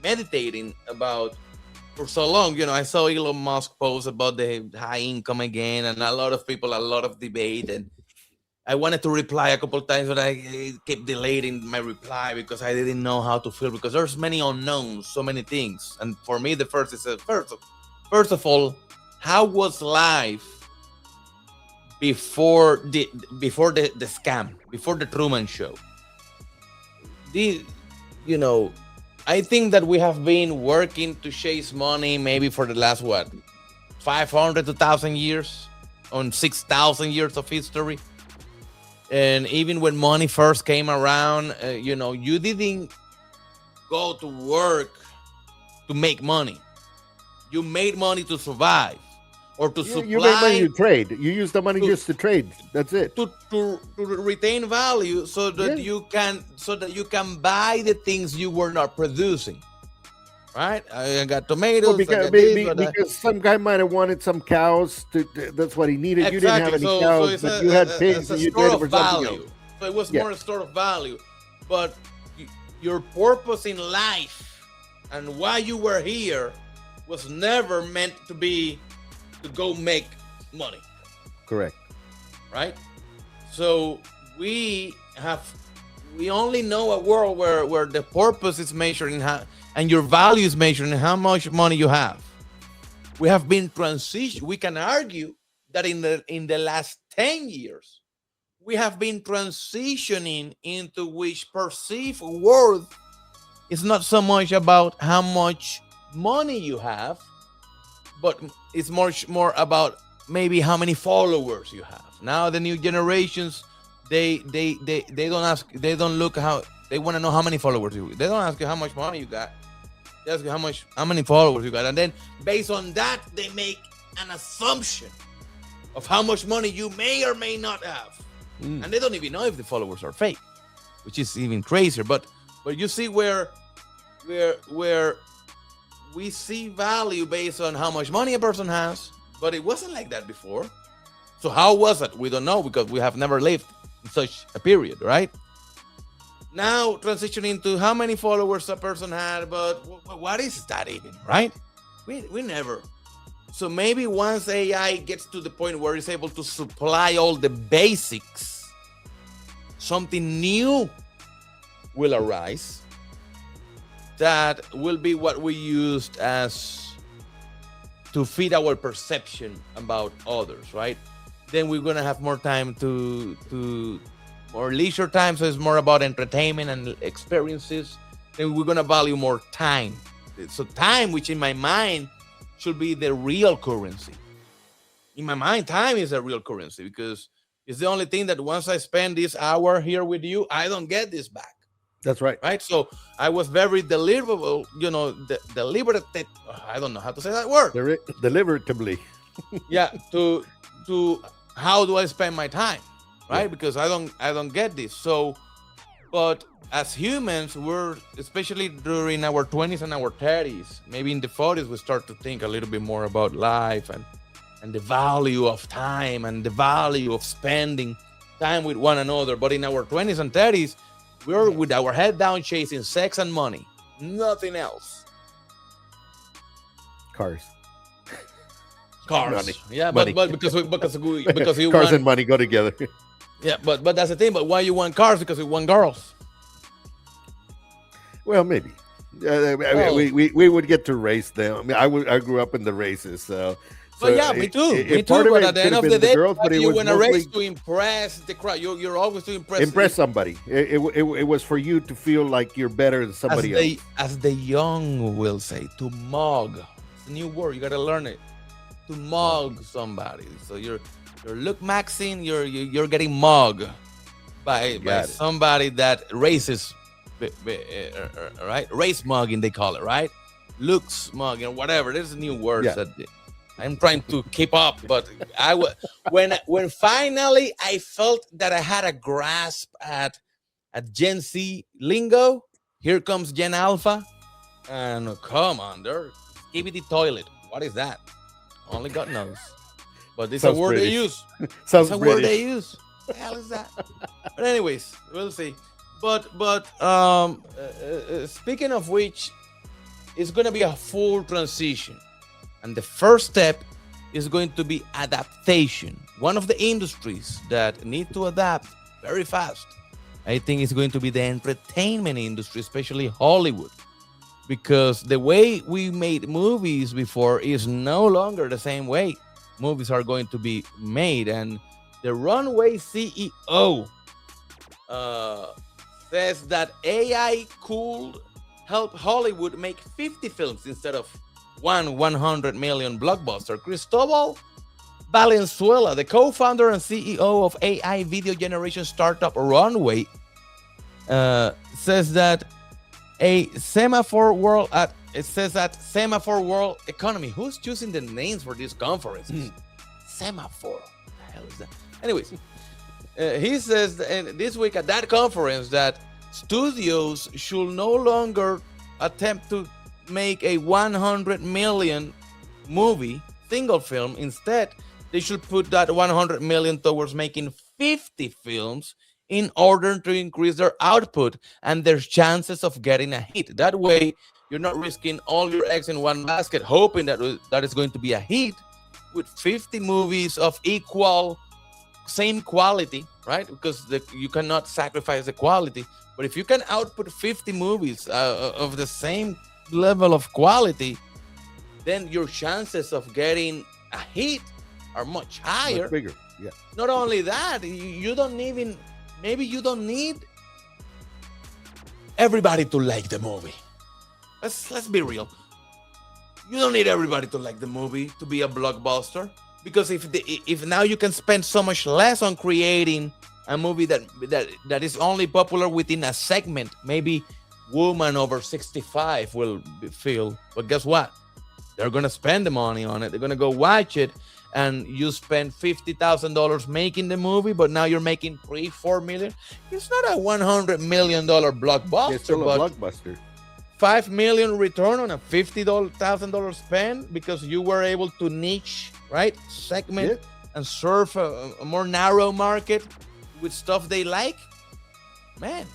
meditating about for so long. I saw Elon Musk post about the high income again, and a lot of debate, and I wanted to reply a couple of times, but I kept delaying my reply because I didn't know how to feel, because there's many unknowns, so many things. And for me, the first is first of all, how was life before the scam, before the Truman Show? I think that we have been working to chase money maybe for the last 500 to 1,000 years, on 6,000 years of history. And even when money first came around, you didn't go to work to make money. You made money to survive, or to supply. You made money to trade. You use the money just to trade. That's it. To retain value, so that you can buy the things you were not producing. Right? I got tomatoes. Because some guy might have wanted some cows. That's what he needed. Exactly. You didn't have any cows, but you had pigs, and you traded for something else. So it was more a store of value. But your purpose in life and why you were here was never meant to be to go make money. Correct. Right? So we only know a world where the purpose is measured in how, and your value is measured in how much money you have. We have been transition. We can argue that in the last 10 years, we have been transitioning into which perceived worth is not so much about how much money you have, but it's much more about maybe how many followers you have. Now the new generations, they don't ask, they don't look how, they want to know how many followers you. They don't ask you how much money you got. They ask you how many followers you got, and then based on that, they make an assumption of how much money you may or may not have, and they don't even know if the followers are fake, which is even crazier. But you see where we see value based on how much money a person has, but it wasn't like that before. So how was it? We don't know, because we have never lived in such a period, right? Now transitioning to how many followers a person had, but what is that even, right? We never. So maybe once AI gets to the point where it's able to supply all the basics, something new will arise that will be what we used as to feed our perception about others, right? Then we're gonna have more time to more leisure time, so it's more about entertainment and experiences. Then we're gonna value more time. So time, which in my mind should be the real currency. In my mind, time is a real currency, because it's the only thing that once I spend this hour here with you, I don't get this back. That's right. Right. So I was very deliverable, deliberative. I don't know how to say that word. Deliberatively. Yeah. To how do I spend my time? Right. Yeah. Because I don't get this. So, but as humans, we're, especially during our 20s and our 30s, maybe in the 40s, we start to think a little bit more about life and the value of time and the value of spending time with one another. But in our 20s and 30s, we're with our head down chasing sex and money, nothing else. Cars. Money. Yeah, money. But because you cars and money go together. Yeah, but that's the thing. But why you want cars? Because we want girls. Well, maybe. We would get to race them. I mean, I grew up in the races, so. But yeah, me too. But at the end of the day, you win a race to impress the crowd. You're always to impress somebody. It was for you to feel like you're better than somebody else. As the young will say, to mug. It's a new word. You got to learn it. to mug somebody. So you're look maxing, you're getting mugged by somebody that races, right? Race mugging they call it, right? Looks mugging, whatever. There's new words that I'm trying to keep up, but when finally I felt that I had a grasp at Gen Z lingo. Here comes Gen Alpha, and come on, they're skibidi toilet. What is that? Only God knows. But it's a word they use. Sounds it's a British. word they use. What the hell is that? But anyways, we'll see. But speaking of which, it's going to be a full transition, and the first step is going to be adaptation. One of the industries that need to adapt very fast, I think, is going to be the entertainment industry, especially Hollywood, because the way we made movies before is no longer the same way movies are going to be made. And the Runway CEO says that AI could help Hollywood make 50 films instead of one 100 million blockbuster. Cristobal Valenzuela, the co-founder and CEO of AI video generation startup Runway, says that semaphore world economy. Who's choosing the names for these conferences? Semaphore. What the hell is that? Anyways, he says this week at that conference that studios should no longer attempt to make a 100 million movie single film. Instead, they should put that 100 million towards making 50 films in order to increase their output and their chances of getting a hit. That way, you're not risking all your eggs in one basket, hoping that is going to be a hit. With 50 movies of same quality, right? Because you cannot sacrifice the quality. But if you can output 50 movies of the same level of quality, then your chances of getting a hit are much higher. Much bigger, yeah. Not only that, you don't need everybody to like the movie. Let's be real. You don't need everybody to like the movie to be a blockbuster, because if now you can spend so much less on creating a movie that is only popular within a segment, maybe woman over 65 will feel, but guess what? They're gonna spend the money on it. They're gonna go watch it, and you spend $50,000 making the movie, but now you're making $3-4 million. It's not a $100 million blockbuster. It's still a blockbuster. $5 million return on a $50,000 spend because you were able to niche, right, segment, and serve a more narrow market with stuff they like. Man.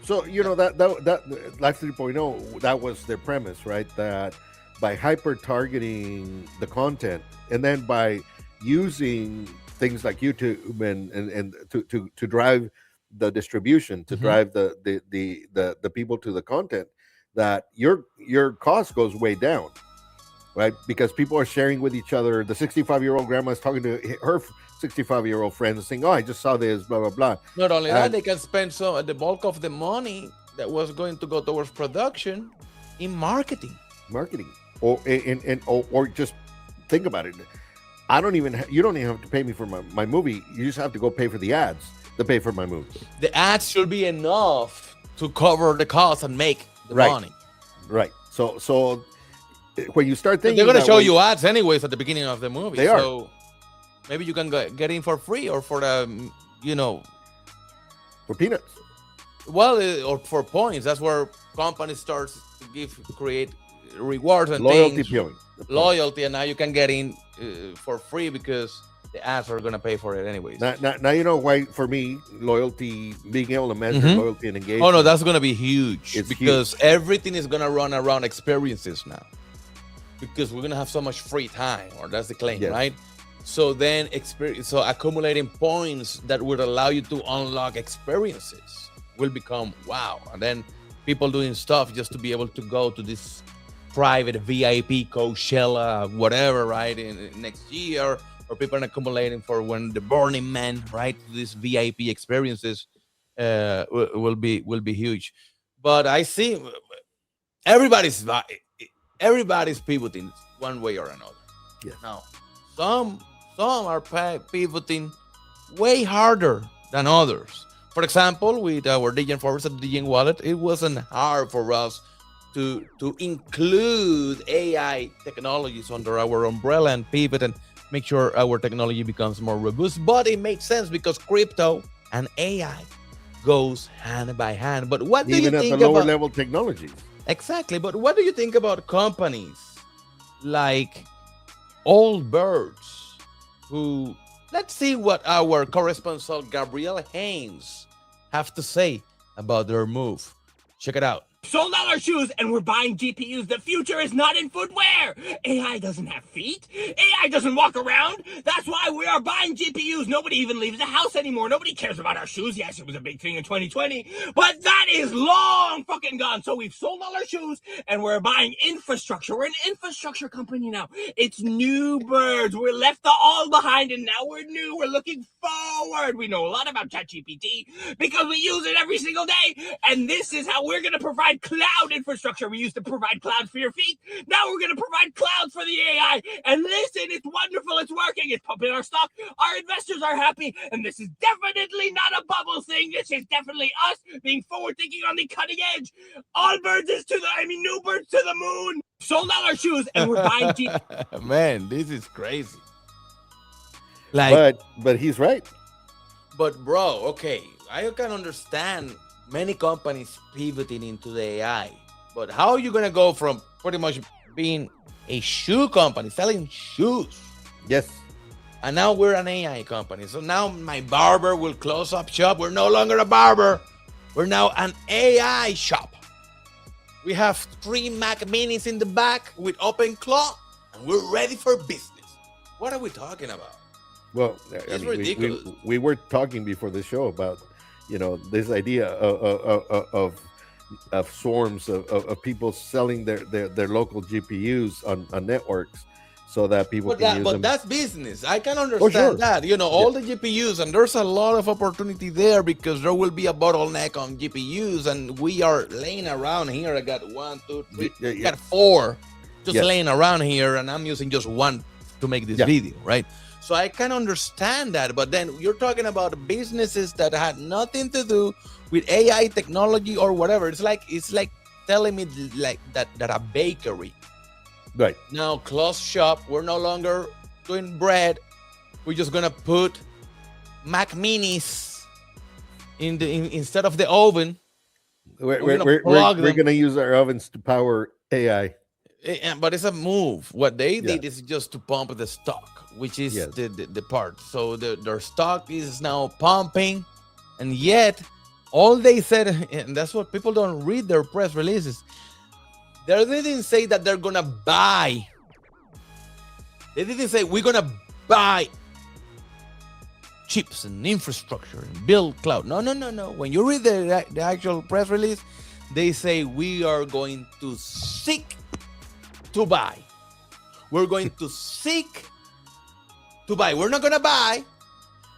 So that Life 3.0, that was their premise, right? That by hyper targeting the content, and then by using things like YouTube and to drive the distribution, to drive the people to the content, that your cost goes way down, right? Because people are sharing with each other. The 65-year-old grandma is talking to her 65-year-old friends and saying, "Oh, I just saw this, blah blah blah." Not only that, they can spend the bulk of the money that was going to go towards production in marketing, or just think about it. You don't even have to pay me for my movie. You just have to go pay for the ads to pay for my movie. The ads should be enough to cover the cost and make the money. Right. So when you start thinking, they're going to show you ads anyways at the beginning of the movie. They so are. Maybe you can get in for free or for for peanuts. Well, or for points. That's where companies start to create rewards and loyalty things. Loyalty, and now you can get in for free because the ads are going to pay for it anyways. Now you know why, for me, loyalty, being able to measure loyalty and engagement. Oh no, that's going to be huge. It's because huge. Everything is going to run around experiences now. Because we're going to have so much free time, or that's the claim, right? So then accumulating points that would allow you to unlock experiences will become wow. And then people doing stuff just to be able to go to this private VIP Coachella, whatever, right, in next year, or people are accumulating for when the Burning Man, right, these VIP experiences will be huge. But I see everybody's pivoting one way or another. Yes. Now, some are pivoting way harder than others. For example, with our Dillon Force at Dillon Wallet, it wasn't hard for us to include AI technologies under our umbrella and pivot and make sure our technology becomes more robust. But it makes sense because crypto and AI goes hand by hand. But what do you think even at the lower level technologies? Exactly. But what do you think about companies like Allbirds, who, let's see what our correspondent Gabriel Haynes have to say about their move. Check it out. Sold all our shoes and we're buying GPUs. The future is not in footwear. AI doesn't have feet. AI doesn't walk around. That's why we are buying GPUs. Nobody even leaves the house anymore. Nobody cares about our shoes. Yes, it was a big thing in 2020, but that is long fucking gone. So we've sold all our shoes and we're buying infrastructure. We're an infrastructure company now. It's new birds. We left the all behind and now we're new. We're looking forward. We know a lot about ChatGPT because we use it every single day. And this is how we're going to provide cloud infrastructure. We used to provide clouds for your feet. Now we're going to provide clouds for the AI. And listen, it's wonderful. It's working. It's pumping our stock. Our investors are happy. And this is definitely not a bubble thing. This is definitely us being forward thinking on the cutting edge. Allbirds is new birds to the moon. Sold all our shoes and we're buying Jeep. Man, this is crazy. Like, but he's right. But bro, okay, I can understand many companies pivoting into the AI, but how are you gonna go from pretty much being a shoe company selling shoes? Yes. And now we're an AI company. So now my barber will close up shop. We're no longer a barber. We're now an AI shop. We have 3 Mac Minis in the back with open claw, and we're ready for business. What are we talking about? Well, it's ridiculous. We were talking before the show about, this idea of swarms of people selling their local GPUs on networks so that people can use them. But that's business. I can understand that. All the GPUs, and there's a lot of opportunity there because there will be a bottleneck on GPUs, and we are laying around here. I got 1, 2, 3, I got 4 just laying around here, and I'm using just 1 to make this video, right? So I can understand that, but then you're talking about businesses that had nothing to do with AI technology or whatever. It's like telling me like that a bakery, right now closed shop. We're no longer doing bread. We're just gonna put Mac Minis instead of the oven. We're gonna use our ovens to power AI. But it's a move. What they did is just to pump the stock, which is the part. So their stock is now pumping, and yet all they said, and that's what people don't read their press releases. They didn't say that they're gonna buy. They didn't say we're gonna buy chips and infrastructure and build cloud. No. When you read the actual press release, they say we are going to seek to buy. We're going to seek to buy. We're not going to buy.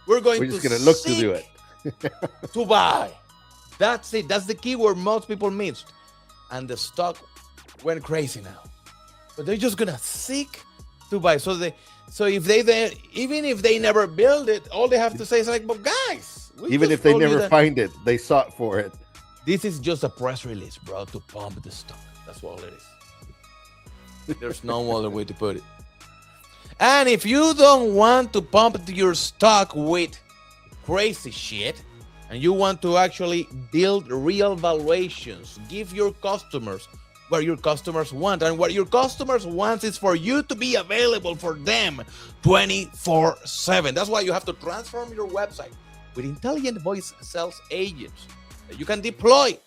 We're just going to look to do it. To buy. That's it. That's the key word most people missed. And the stock went crazy now. But they're just going to seek to buy. So if they even if they never build it, all they have to say is like, but guys, even if they never find it, they sought for it. This is just a press release, bro, to pump the stock. That's all it is. There's no other way to put it. And if you don't want to pump your stock with crazy shit, and you want to actually build real valuations, give your customers what your customers want. And what your customers want is for you to be available for them 24/7. That's why you have to transform your website with intelligent voice sales agents that you can deploy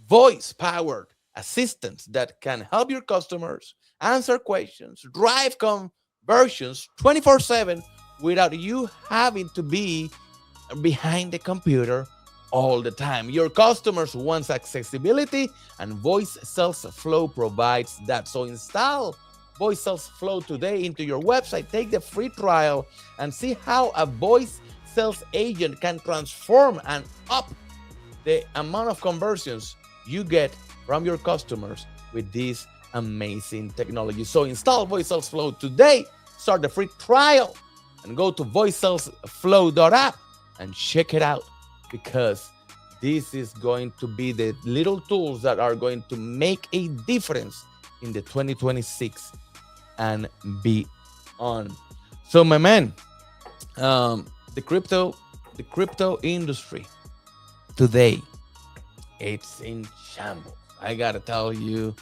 voice-powered assistants that can help your customers answer questions, drive conversions 24/7 without you having to be behind the computer all the time. Your customers want accessibility, and Voice Sales Flow provides that. So install Voice Sales Flow today into your website. Take the free trial and see how a voice sales agent can transform and up the amount of conversions you get from your customers with this amazing technology. So install Voice Sales Flow today start the free trial and go to voicesalesflow.app and check it out, because this is going to be the little tools that are going to make a difference in the 2026 and beyond. So my man, the crypto industry today, it's in shambles. I gotta tell you,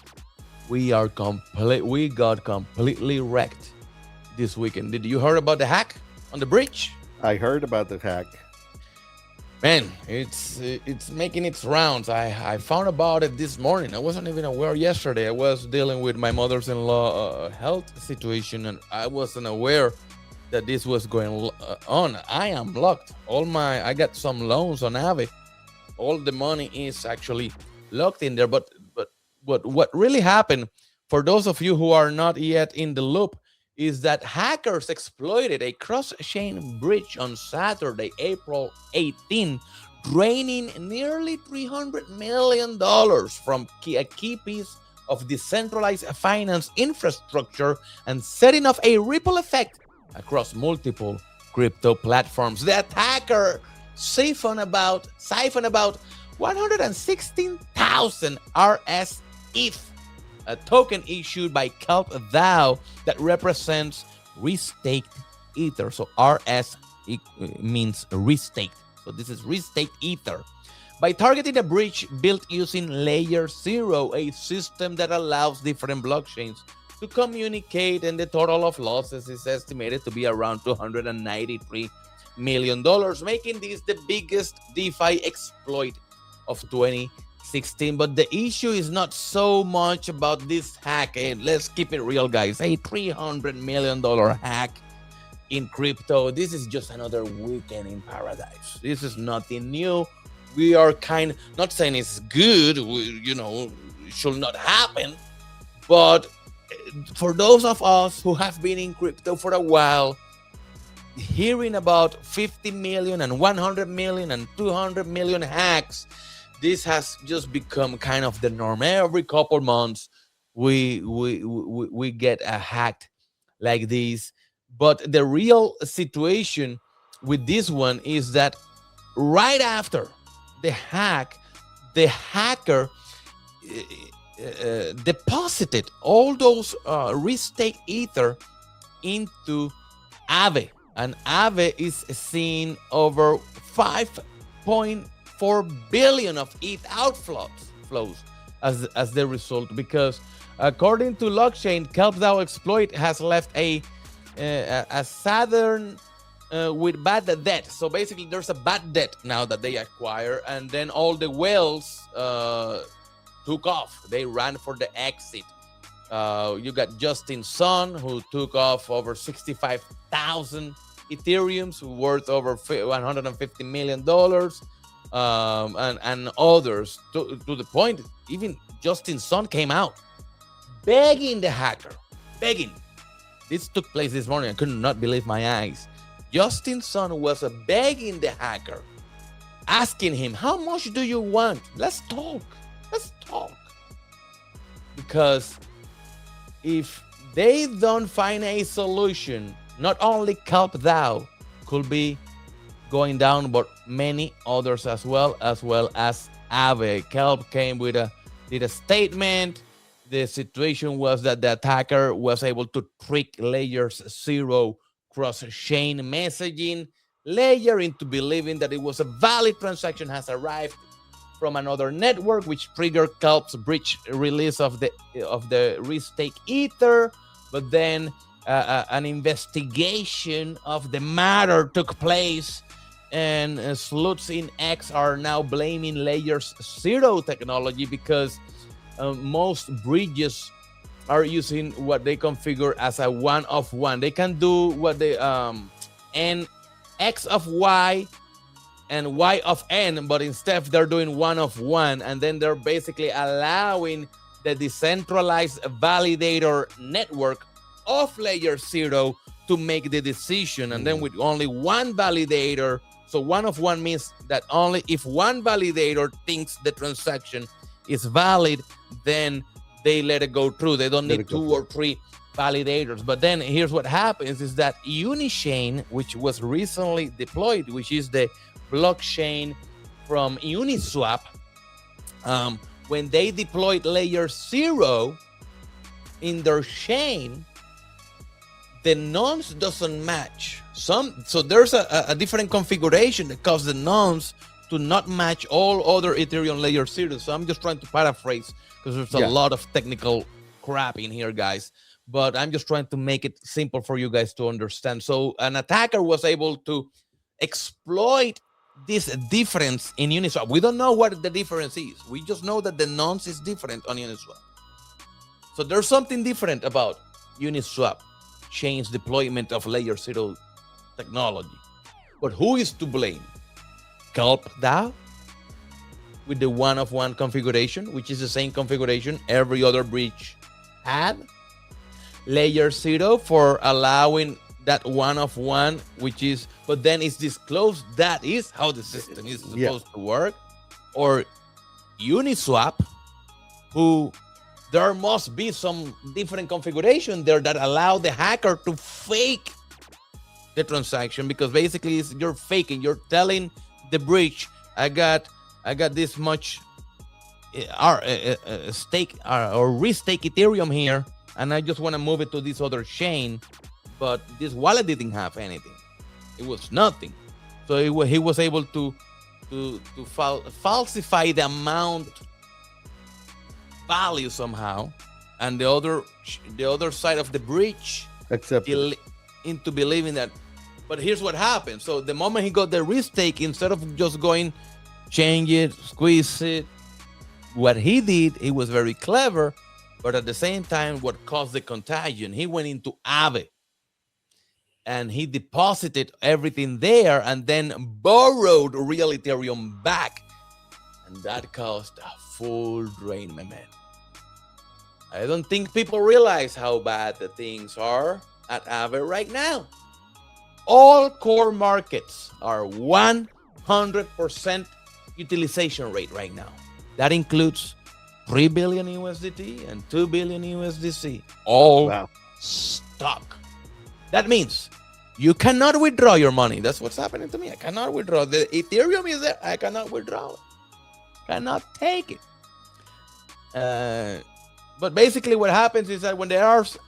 we got completely wrecked this weekend. Did you hear about the hack on the bridge? I heard about the hack. Man, it's making its rounds. I found about it this morning. I wasn't even aware yesterday. I was dealing with my mother's-in-law health situation, and I wasn't aware that this was going on. I am locked. I got some loans on AAVE. All the money is actually locked in there. But what really happened, for those of you who are not yet in the loop, is that hackers exploited a cross-chain bridge on Saturday, April 18, draining nearly $300 million from a key piece of decentralized finance infrastructure and setting off a ripple effect across multiple crypto platforms. The attacker siphoned about 116,000 RSETH, a token issued by KelpDAO that represents restaked Ether. So RS means restaked. So this is restaked Ether. By targeting a bridge built using Layer 0, a system that allows different blockchains to communicate, and the total of losses is estimated to be around $293 million, making this the biggest DeFi exploit of 2016. But the issue is not so much about this hack, and let's keep it real, guys. A $300 million hack in crypto. This is just another weekend in paradise. This is nothing new. We are not saying it's good, it should not happen, but for those of us who have been in crypto for a while, hearing about 50 million and 100 million and 200 million hacks, this has just become kind of the norm. Every couple months, we get a hack like this. But the real situation with this one is that right after the hack, the hacker deposited all those restaked Ether into AAVE, and AAVE is seeing over 5.4 billion of ETH outflows as the result, because according to Blockchain, KelpDAO exploit has left a Saturn with bad debt. So basically there's a bad debt now that they acquire, and then all the whales took off. They ran for the exit. You got Justin Sun, who took off over 65,000 Ethereums, worth over $150 million, and others, to the point, even Justin Sun came out begging the hacker, begging. This took place this morning. I could not believe my eyes. Justin Sun was begging the hacker, asking him, how much do you want? Let's talk. Because if they don't find a solution, not only KelpDAO could be going down, but many others as well as AAVE. Kelp came did a statement. The situation was that the attacker was able to trick Layer 0 cross-chain messaging layer into believing that it was a valid transaction has arrived from another network, which triggered Kelp's bridge release of the restake Ether. But then an investigation of the matter took place, and sleuths in X are now blaming Layer 0 technology because most bridges are using what they configure as a one of one. They can do what they n X of Y and Y of N, but instead they're doing one of one, and then they're basically allowing the decentralized validator network of Layer 0 to make the decision. And then with only one validator, so one of one means that only if one validator thinks the transaction is valid, then they let it go through. They don't need two or three validators. But then here's what happens is that Unichain, which was recently deployed, which is the blockchain from Uniswap, when they deployed layer 0 in their chain, the nonce doesn't match. So there's a different configuration that causes the nonce to not match all other Ethereum layer 0. So I'm just trying to paraphrase because there's a lot of technical crap in here, guys. But I'm just trying to make it simple for you guys to understand. So an attacker was able to exploit this difference in Uniswap. We don't know what the difference is. We just know that the nonce is different on Uniswap. So there's something different about Uniswap chain's deployment of layer 0 technology. But who is to blame? KelpDAO with the one-of-one configuration, which is the same configuration every other breach had. Layer 0 for allowing that one-of-one, which is, but then it's disclosed that is how the system is supposed to work. Or Uniswap, who there must be some different configuration there that allow the hacker to fake the transaction, because basically you're faking, you're telling the breach, I got this much stake or restake Ethereum here, and I just want to move it to this other chain, but this wallet didn't have anything. It was nothing. So he was able to falsify the amount value somehow, and the other side of the breach into believing that. But here's what happened. So the moment he got the restake, instead of just going change it, squeeze it, what he did, he was very clever. But at the same time, what caused the contagion, he went into AAVE and he deposited everything there and then borrowed real Ethereum back. And that caused a full drain, my man. I don't think people realize how bad the things are at AAVE right now. All core markets are 100% utilization rate right now. That includes 3 billion USDT and 2 billion USDC, all stuck. That means you cannot withdraw your money. That's what's happening to me. I cannot withdraw. The Ethereum is there. I cannot withdraw it. Cannot take it. But basically what happens is that when the RS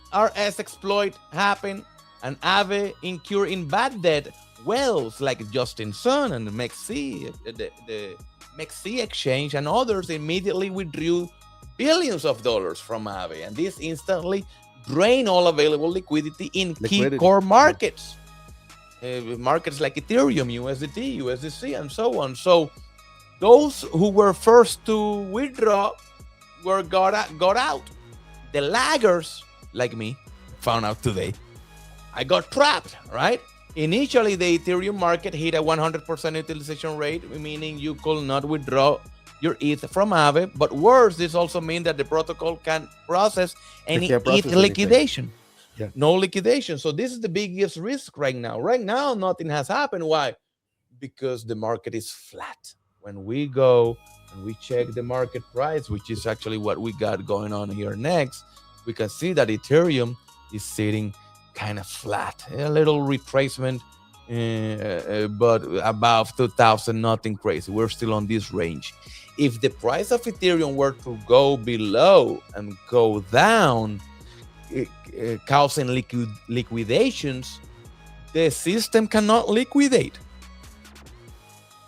exploit happen and AAVE incur in bad debt, whales like Justin Sun and the MEXC, the MEXC exchange and others immediately withdrew billions of dollars from AAVE, and this instantly drained all available liquidity in key core markets, markets like Ethereum, USDT, USDC, and so on. So those who were first to withdraw got out. The laggers like me found out today. I got trapped, right? Initially, the Ethereum market hit a 100% utilization rate, meaning you could not withdraw your ETH from AAVE. But worse, this also means that the protocol can process any ETH liquidation. Yeah. No liquidation. So this is the biggest risk right now. Right now, nothing has happened. Why? Because the market is flat. When we go and we check the market price, which is actually what we got going on here next, we can see that Ethereum is sitting kind of flat, a little retracement, but above 2,000, nothing crazy. We're still on this range. If the price of Ethereum were to go below and go down, causing liquidations, the system cannot liquidate.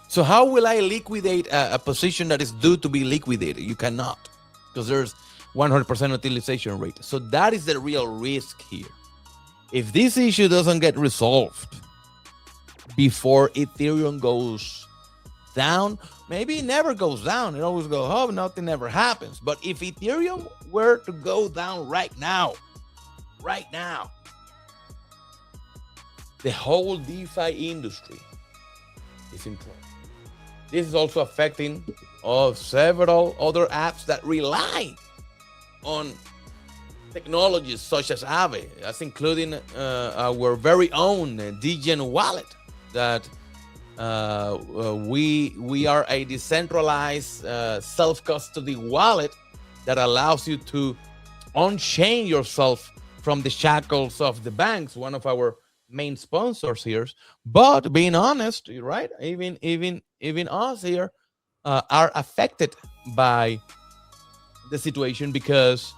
So how will I liquidate a position that is due to be liquidated? You cannot, because there's 100% utilization rate. So that is the real risk here. If this issue doesn't get resolved before Ethereum goes down, maybe it never goes down. It always goes up, nothing ever happens. But if Ethereum were to go down right now, the whole DeFi industry is in trouble. This is also affecting several other apps that rely on technologies such as AAVE. That's including our very own Dillon wallet. That we are a decentralized self-custody wallet that allows you to on-chain yourself from the shackles of the banks, one of our main sponsors here. But being honest, right? Even us here are affected by the situation because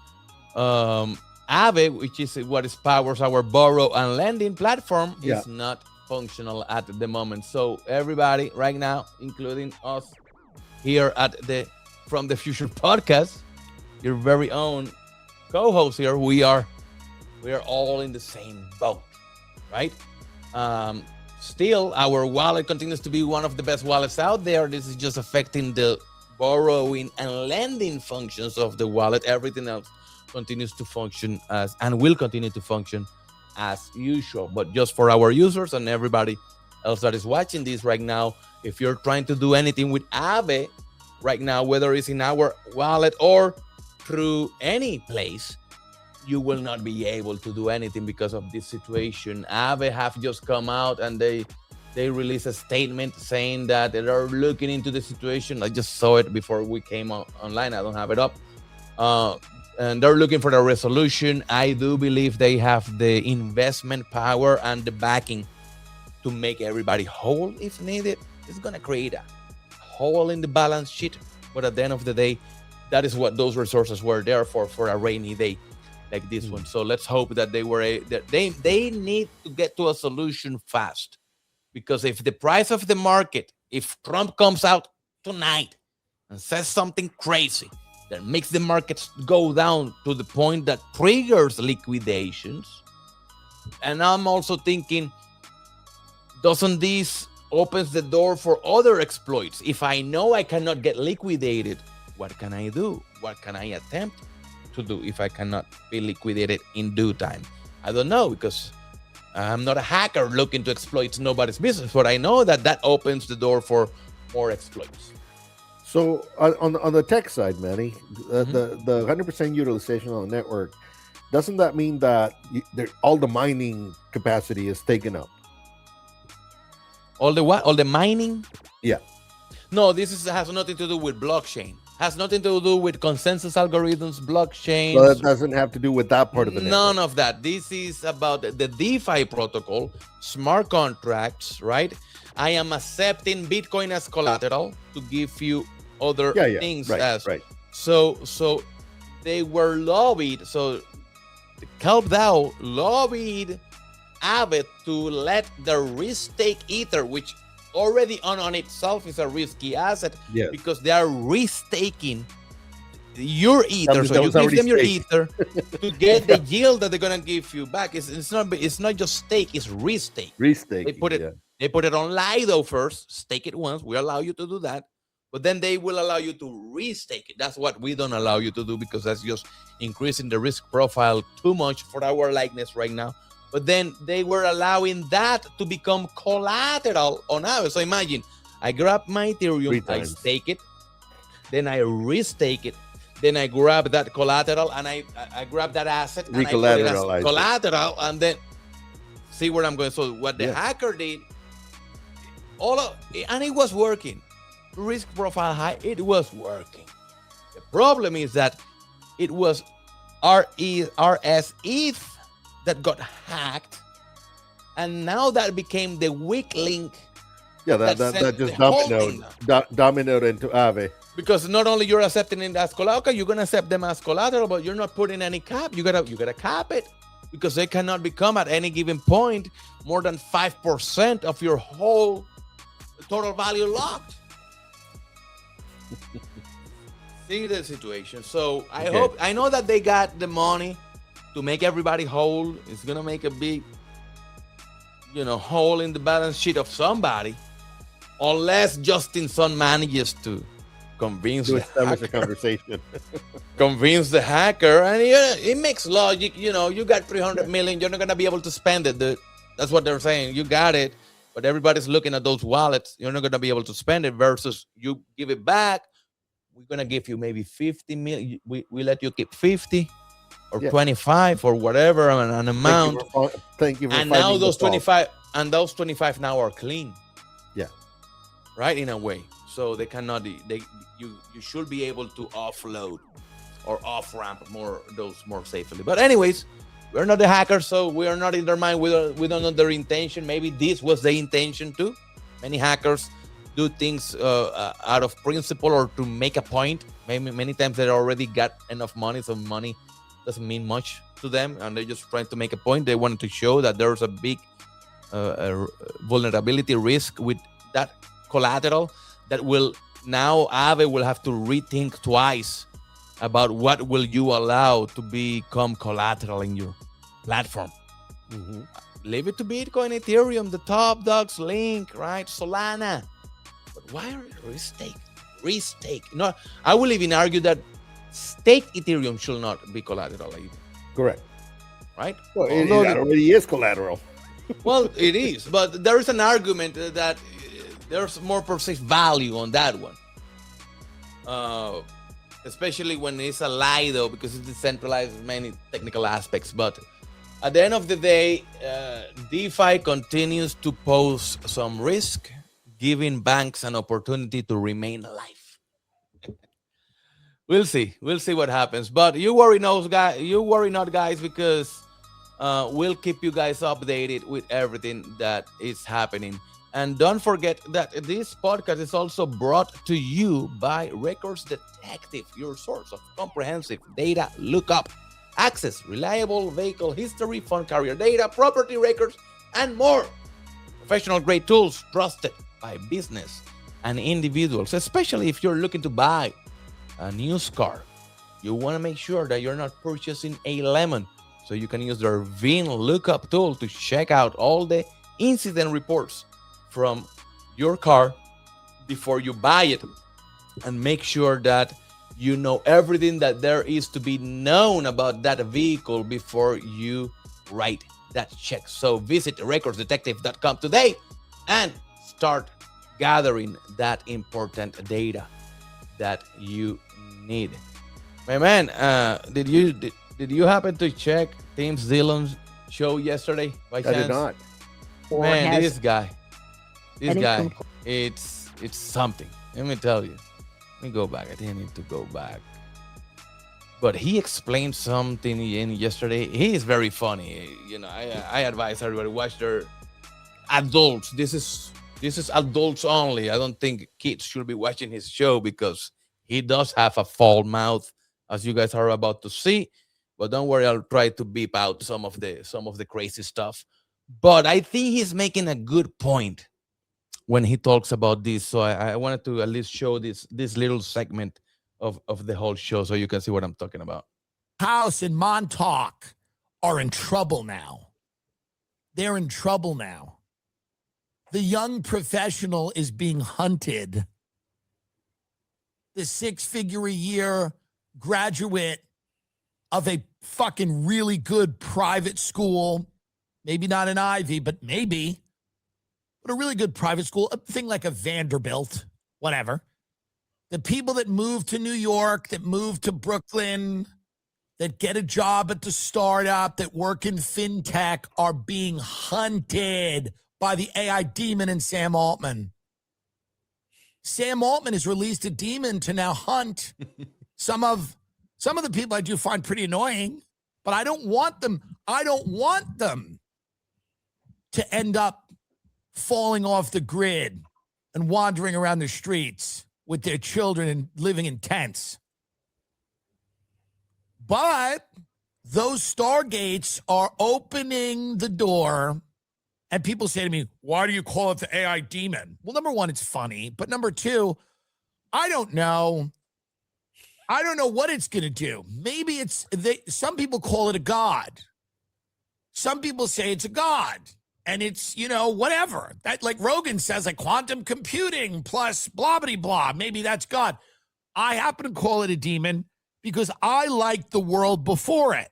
AAVE, which is what is powers our borrow and lending platform, is not functional at the moment. So everybody right now, including us here at the From the Future podcast, your very own co-host here, we are all in the same boat, right? Still, our wallet continues to be one of the best wallets out there. This is just affecting the borrowing and lending functions of the wallet. Everything else continues to function as, and will continue to function as usual. But just for our users and everybody else that is watching this right now, if you're trying to do anything with AAVE right now, whether it's in our wallet or through any place, you will not be able to do anything because of this situation. AAVE have just come out and they released a statement saying that they are looking into the situation. I just saw it before we came online. I don't have it up. And they're looking for a resolution. I do believe they have the investment power and the backing to make everybody whole if needed. It's going to create a hole in the balance sheet. But at the end of the day, that is what those resources were there for a rainy day like this one. So let's hope that they need to get to a solution fast. Because if the price of the market, if Trump comes out tonight and says something crazy that makes the markets go down to the point that triggers liquidations, and I'm also thinking, doesn't this opens the door for other exploits? If I know I cannot get liquidated, what can I do? What can I attempt to do if I cannot be liquidated in due time? I don't know, because I'm not a hacker looking to exploit nobody's business, but I know that opens the door for more exploits. So on the tech side, Manny, the 100% utilization on the network, doesn't that mean that all the mining capacity is taken up? All the what? All the mining? Yeah. No, this has nothing to do with blockchain. Has nothing to do with consensus algorithms, blockchain. So that doesn't have to do with that part of the network. None of that. This is about the DeFi protocol, smart contracts, right? I am accepting Bitcoin as collateral to give you other things. Right. So they were lobbied. So the KelpDAO lobbied AAVE to let the risk take Ether, which already on itself is a risky asset, because they are risk-taking your Ether. So you give them your Ether to get the yield that they're gonna give you back. It's not just stake, it's risk-take. Risk-take. They put it on Lido first, stake it once. We allow you to do that, but then they will allow you to restake it. That's what we don't allow you to do, because that's just increasing the risk profile too much for our likeness right now. But then they were allowing that to become collateral on AAVE. So imagine, I grab my Ethereum, I stake it, then I restake it, then I grab that collateral and I grab that asset and I put it as collateral, and then see where I'm going. So what the hacker did, and it was working. Risk profile high, it was working. The problem is that it was RSETH that got hacked, and now that became the weak link. That just dominoed into AAVE. Because not only you're accepting it as collateral, okay, you're gonna accept them as collateral, but you're not putting any cap. You gotta cap it, because they cannot become at any given point more than 5% of your whole total value locked. See the situation. So I know that they got the money to make everybody whole. It's gonna make a big, hole in the balance sheet of somebody, unless Justin Sun manages to convince establish a conversation. Convince the hacker, and it makes logic. You got 300 million. You're not gonna be able to spend it, dude. That's what they're saying. You got it, but everybody's looking at those wallets. You're not gonna be able to spend it. Versus you give it back. We're gonna give you maybe 50 million. We let you keep 50. Or 25 or whatever an amount. Thank you for and now those 25 now are clean. Yeah. Right, in a way. So they cannot you should be able to offload or off ramp more safely. But anyways, We're not the hackers, so we are not in their mind. We don't know their intention. Maybe this was the intention too. Many hackers do things out of principle or to make a point. Maybe many times they already got enough money, so money doesn't mean much to them, and they're just trying to make a point. They wanted to show that there's a big vulnerability risk with that collateral that will now AAVE will have to rethink twice about what will you allow to become collateral in your platform. Mm-hmm. Leave it to Bitcoin, Ethereum, the top dogs, Link, right? Solana. But why are restake? No, I will even argue that stake Ethereum should not be collateral either. Correct. Right? Well, it already is collateral. Well, it is, but there is an argument that there's more perceived value on that one. Especially when it's a lie, though, because it's decentralized in many technical aspects. But at the end of the day, DeFi continues to pose some risk, giving banks an opportunity to remain alive. We'll see what happens. But you worry not, guys, because we'll keep you guys updated with everything that is happening. And don't forget that this podcast is also brought to you by Records Detective, your source of comprehensive data lookup, access, reliable vehicle history, fund carrier data, property records, and more. Professional-grade tools trusted by business and individuals, especially if you're looking to buy a used car. You want to make sure that you're not purchasing a lemon, so you can use their VIN lookup tool to check out all the incident reports from your car before you buy it, and make sure that you know everything that there is to be known about that vehicle before you write that check. So visit recordsdetective.com today and start gathering that important data that you need. My man, did you happen to check Dillon's show yesterday by chance? I did not. Man, this guy, it's something. Let me tell you. Let me go back. I didn't need to go back. But he explained something yesterday. He is very funny. You know, I advise everybody watch their adults. This is adults only. I don't think kids should be watching his show because he does have a foul mouth, as you guys are about to see. But don't worry, I'll try to beep out some of the crazy stuff. But I think he's making a good point when he talks about this. So I wanted to at least show this little segment of the whole show so you can see what I'm talking about. House and Montauk are in trouble now. They're in trouble now. The young professional is being hunted. The 6-figure-a-year graduate of a fucking really good private school, maybe not an Ivy, but maybe, but a really good private school, a thing like a Vanderbilt, whatever. The people that move to New York, that move to Brooklyn, that get a job at the startup, that work in fintech are being hunted by the AI demon and Sam Altman. Sam Altman has released a demon to now hunt some of the people I do find pretty annoying, but I don't want them. I don't want them to end up falling off the grid and wandering around the streets with their children and living in tents. But those stargates are opening the door, and people say to me, why do you call it the AI demon? Well, number one, it's funny. But number two, I don't know. I don't know what it's going to do. Maybe some people call it a god. Some people say it's a god. And it's, whatever. That, like Rogan says, like quantum computing plus blah, blah, blah. Maybe that's God. I happen to call it a demon because I like the world before it.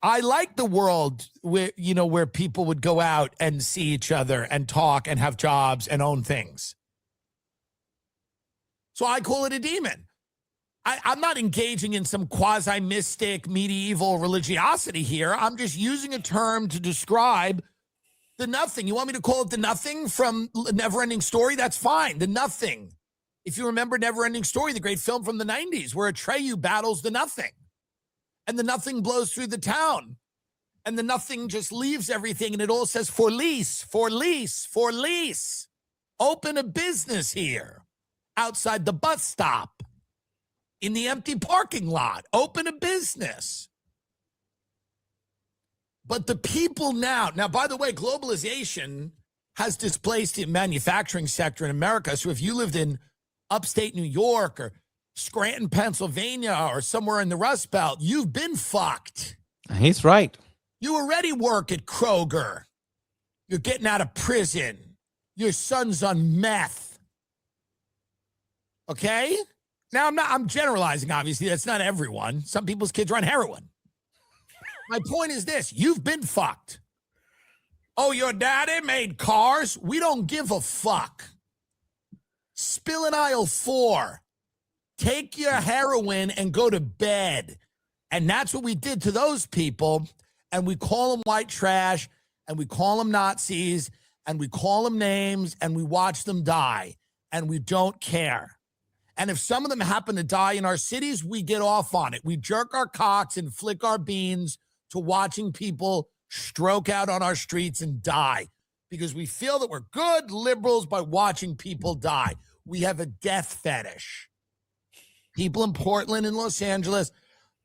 I like the world where people would go out and see each other and talk and have jobs and own things. So I call it a demon. I'm not engaging in some quasi-mystic medieval religiosity here. I'm just using a term to describe the nothing. You want me to call it the nothing from Neverending Story? That's fine. The nothing. If you remember Neverending Story, the great film from the 90s, where Atreyu battles the nothing. And the nothing blows through the town. And the nothing just leaves everything, and it all says for lease, for lease, for lease. Open a business here outside the bus stop, in the empty parking lot. Open a business. But the people now, by the way, globalization has displaced the manufacturing sector in America. So if you lived in upstate New York or Scranton, Pennsylvania, or somewhere in the Rust Belt, you've been fucked. He's right. You already work at Kroger. You're getting out of prison. Your son's on meth. Okay? Now, I'm generalizing, obviously. That's not everyone. Some people's kids are on heroin. My point is this. You've been fucked. Oh, your daddy made cars? We don't give a fuck. Spill in aisle 4. Take your heroin and go to bed. And that's what we did to those people. And we call them white trash, and we call them Nazis, and we call them names, and we watch them die. And we don't care. And if some of them happen to die in our cities, we get off on it. We jerk our cocks and flick our beans to watching people stroke out on our streets and die, because we feel that we're good liberals by watching people die. We have a death fetish. People in Portland and Los Angeles,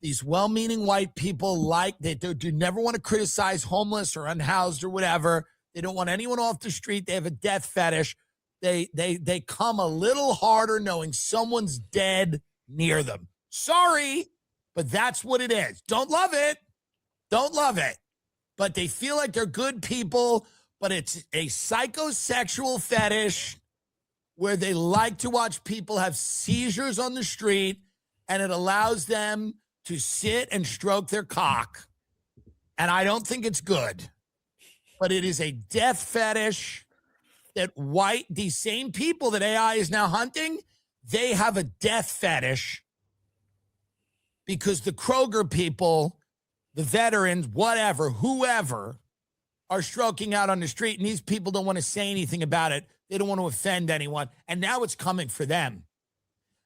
these well-meaning white people, they do never want to criticize homeless or unhoused or whatever. They don't want anyone off the street. They have a death fetish. They come a little harder knowing someone's dead near them. Sorry, but that's what it is. Don't love it. Don't love it. But they feel like they're good people, but it's a psychosexual fetish where they like to watch people have seizures on the street, and it allows them to sit and stroke their cock. And I don't think it's good. But it is a death fetish that these same people that AI is now hunting, they have a death fetish because the Kroger people, the veterans, whatever, whoever, are stroking out on the street, and these people don't want to say anything about it. They don't want to offend anyone. And now it's coming for them.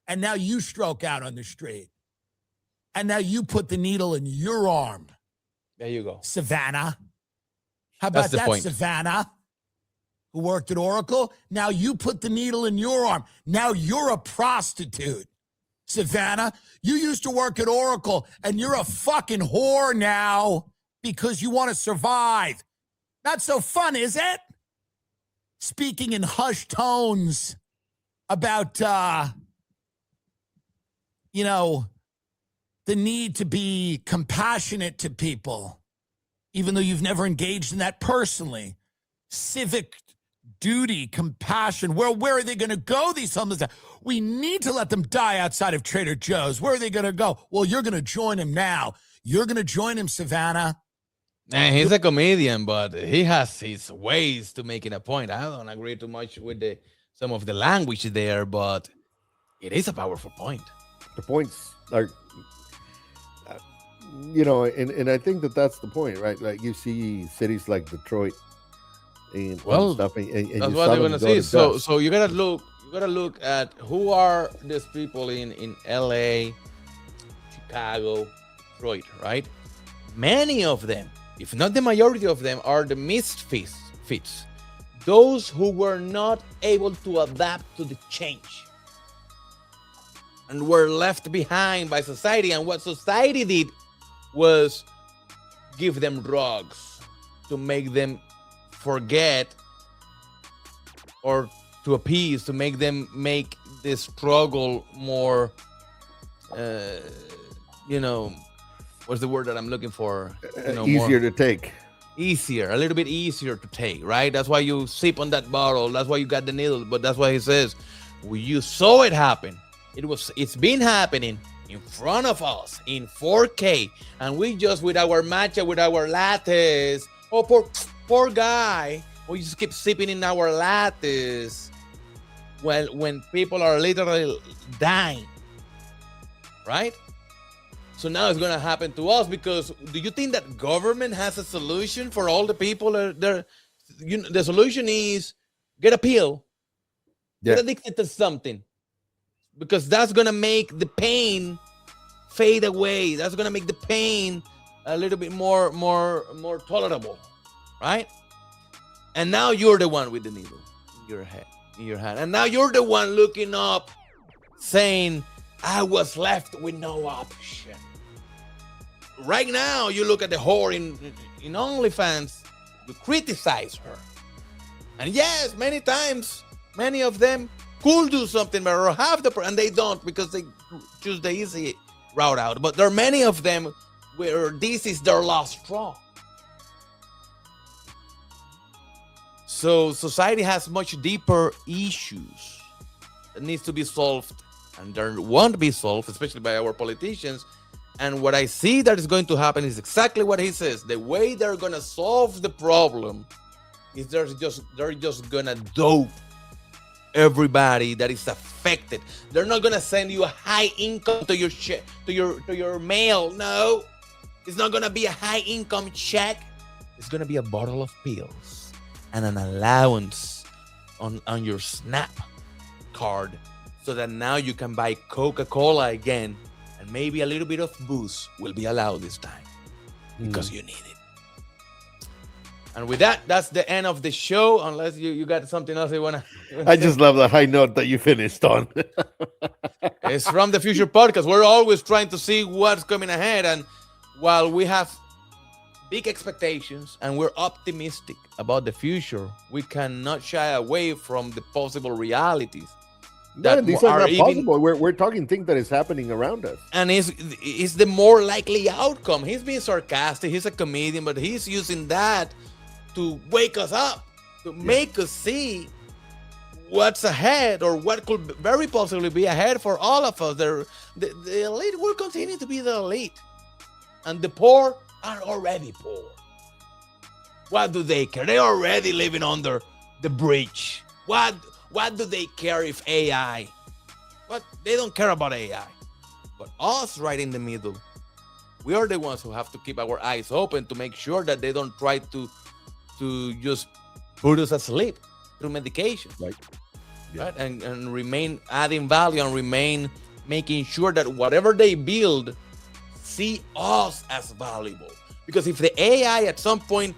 And now you stroke out on the street. And now you put the needle in your arm. There you go. Savannah. How about that, point. Savannah, who worked at Oracle? Now you put the needle in your arm. Now you're a prostitute. Savannah, you used to work at Oracle, and you're a fucking whore now because you want to survive. Not so fun, is it? Speaking in hushed tones about, the need to be compassionate to people, even though you've never engaged in that personally. Civic duty, compassion. Where are they going to go, these homeless? We need to let them die outside of Trader Joe's. Where are they going to go? Well, you're going to join him now. You're going to join him, Savannah. And he's a comedian, but he has his ways to making a point. I don't agree too much with some of the language there, but it is a powerful point. The points are, and I think that's the point, right? Like you see cities like Detroit and stuff, and that's what they're gonna see. So you gotta look at who are these people in LA, Chicago, Detroit, right? Many of them, if not the majority of them, are the misfits, those who were not able to adapt to the change and were left behind by society. And what society did was give them drugs to make them forget, or to appease, to make them make the struggle more, what's the word that I'm looking for? Easier to take. Easier, a little bit easier to take, right? That's why you sip on that bottle. That's why you got the needle. But that's why he says, you saw it happen. It's been happening in front of us in 4K, and we just with our matcha, with our lattes. Oh, poor guy. We just keep sipping in our lattes when people are literally dying, right? So now it's going to happen to us, because do you think that government has a solution for all the people there? The solution is get a pill, get addicted to something, because that's going to make the pain fade away. That's going to make the pain a little bit more tolerable, right? And now you're the one with the needle in your hand. And now you're the one looking up saying, I was left with no option. Right now, you look at the whore in OnlyFans, you criticize her. And yes, many times, many of them could do something better or have and they don't because they choose the easy route out. But there are many of them where this is their last straw. So society has much deeper issues that needs to be solved, and they won't be solved, especially by our politicians. And what I see that is going to happen is exactly what he says. The way they're going to solve the problem is they're just going to dope everybody that is affected. They're not going to send you a high income to your mail. No, it's not going to be a high income check. It's going to be a bottle of pills and an allowance on your SNAP card, so that now you can buy Coca-Cola again, and maybe a little bit of booze will be allowed this time because you need it. And with that, that's the end of the show, unless you got something else you want to... I just love the high note that you finished on. It's from the Future Podcast. We're always trying to see what's coming ahead, and while we have big expectations and we're optimistic about the future, we cannot shy away from the possible realities. These are not possible. We're talking things that is happening around us. And is the more likely outcome. He's being sarcastic. He's a comedian, but he's using that to wake us up, to make us see what's ahead, or what could very possibly be ahead for all of us. The elite will continue to be the elite, and the poor are already poor. What do they care? They're already living under the bridge. What do they care if AI? What? They don't care about AI. But us right in the middle, we are the ones who have to keep our eyes open to make sure that they don't try to just put us asleep through medication. Right. Right? And remain adding value, and remain making sure that whatever they build see us as valuable. Because if the AI at some point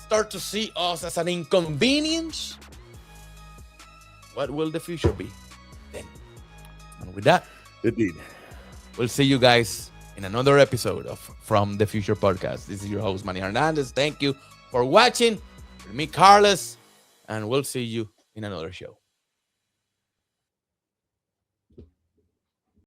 start to see us as an inconvenience, what will the future be then? And with that, indeed, we'll see you guys in another episode of From the Future Podcast. This is your host, Manny Hernandez. Thank you for watching. With me, Carlos, and we'll see you in another show.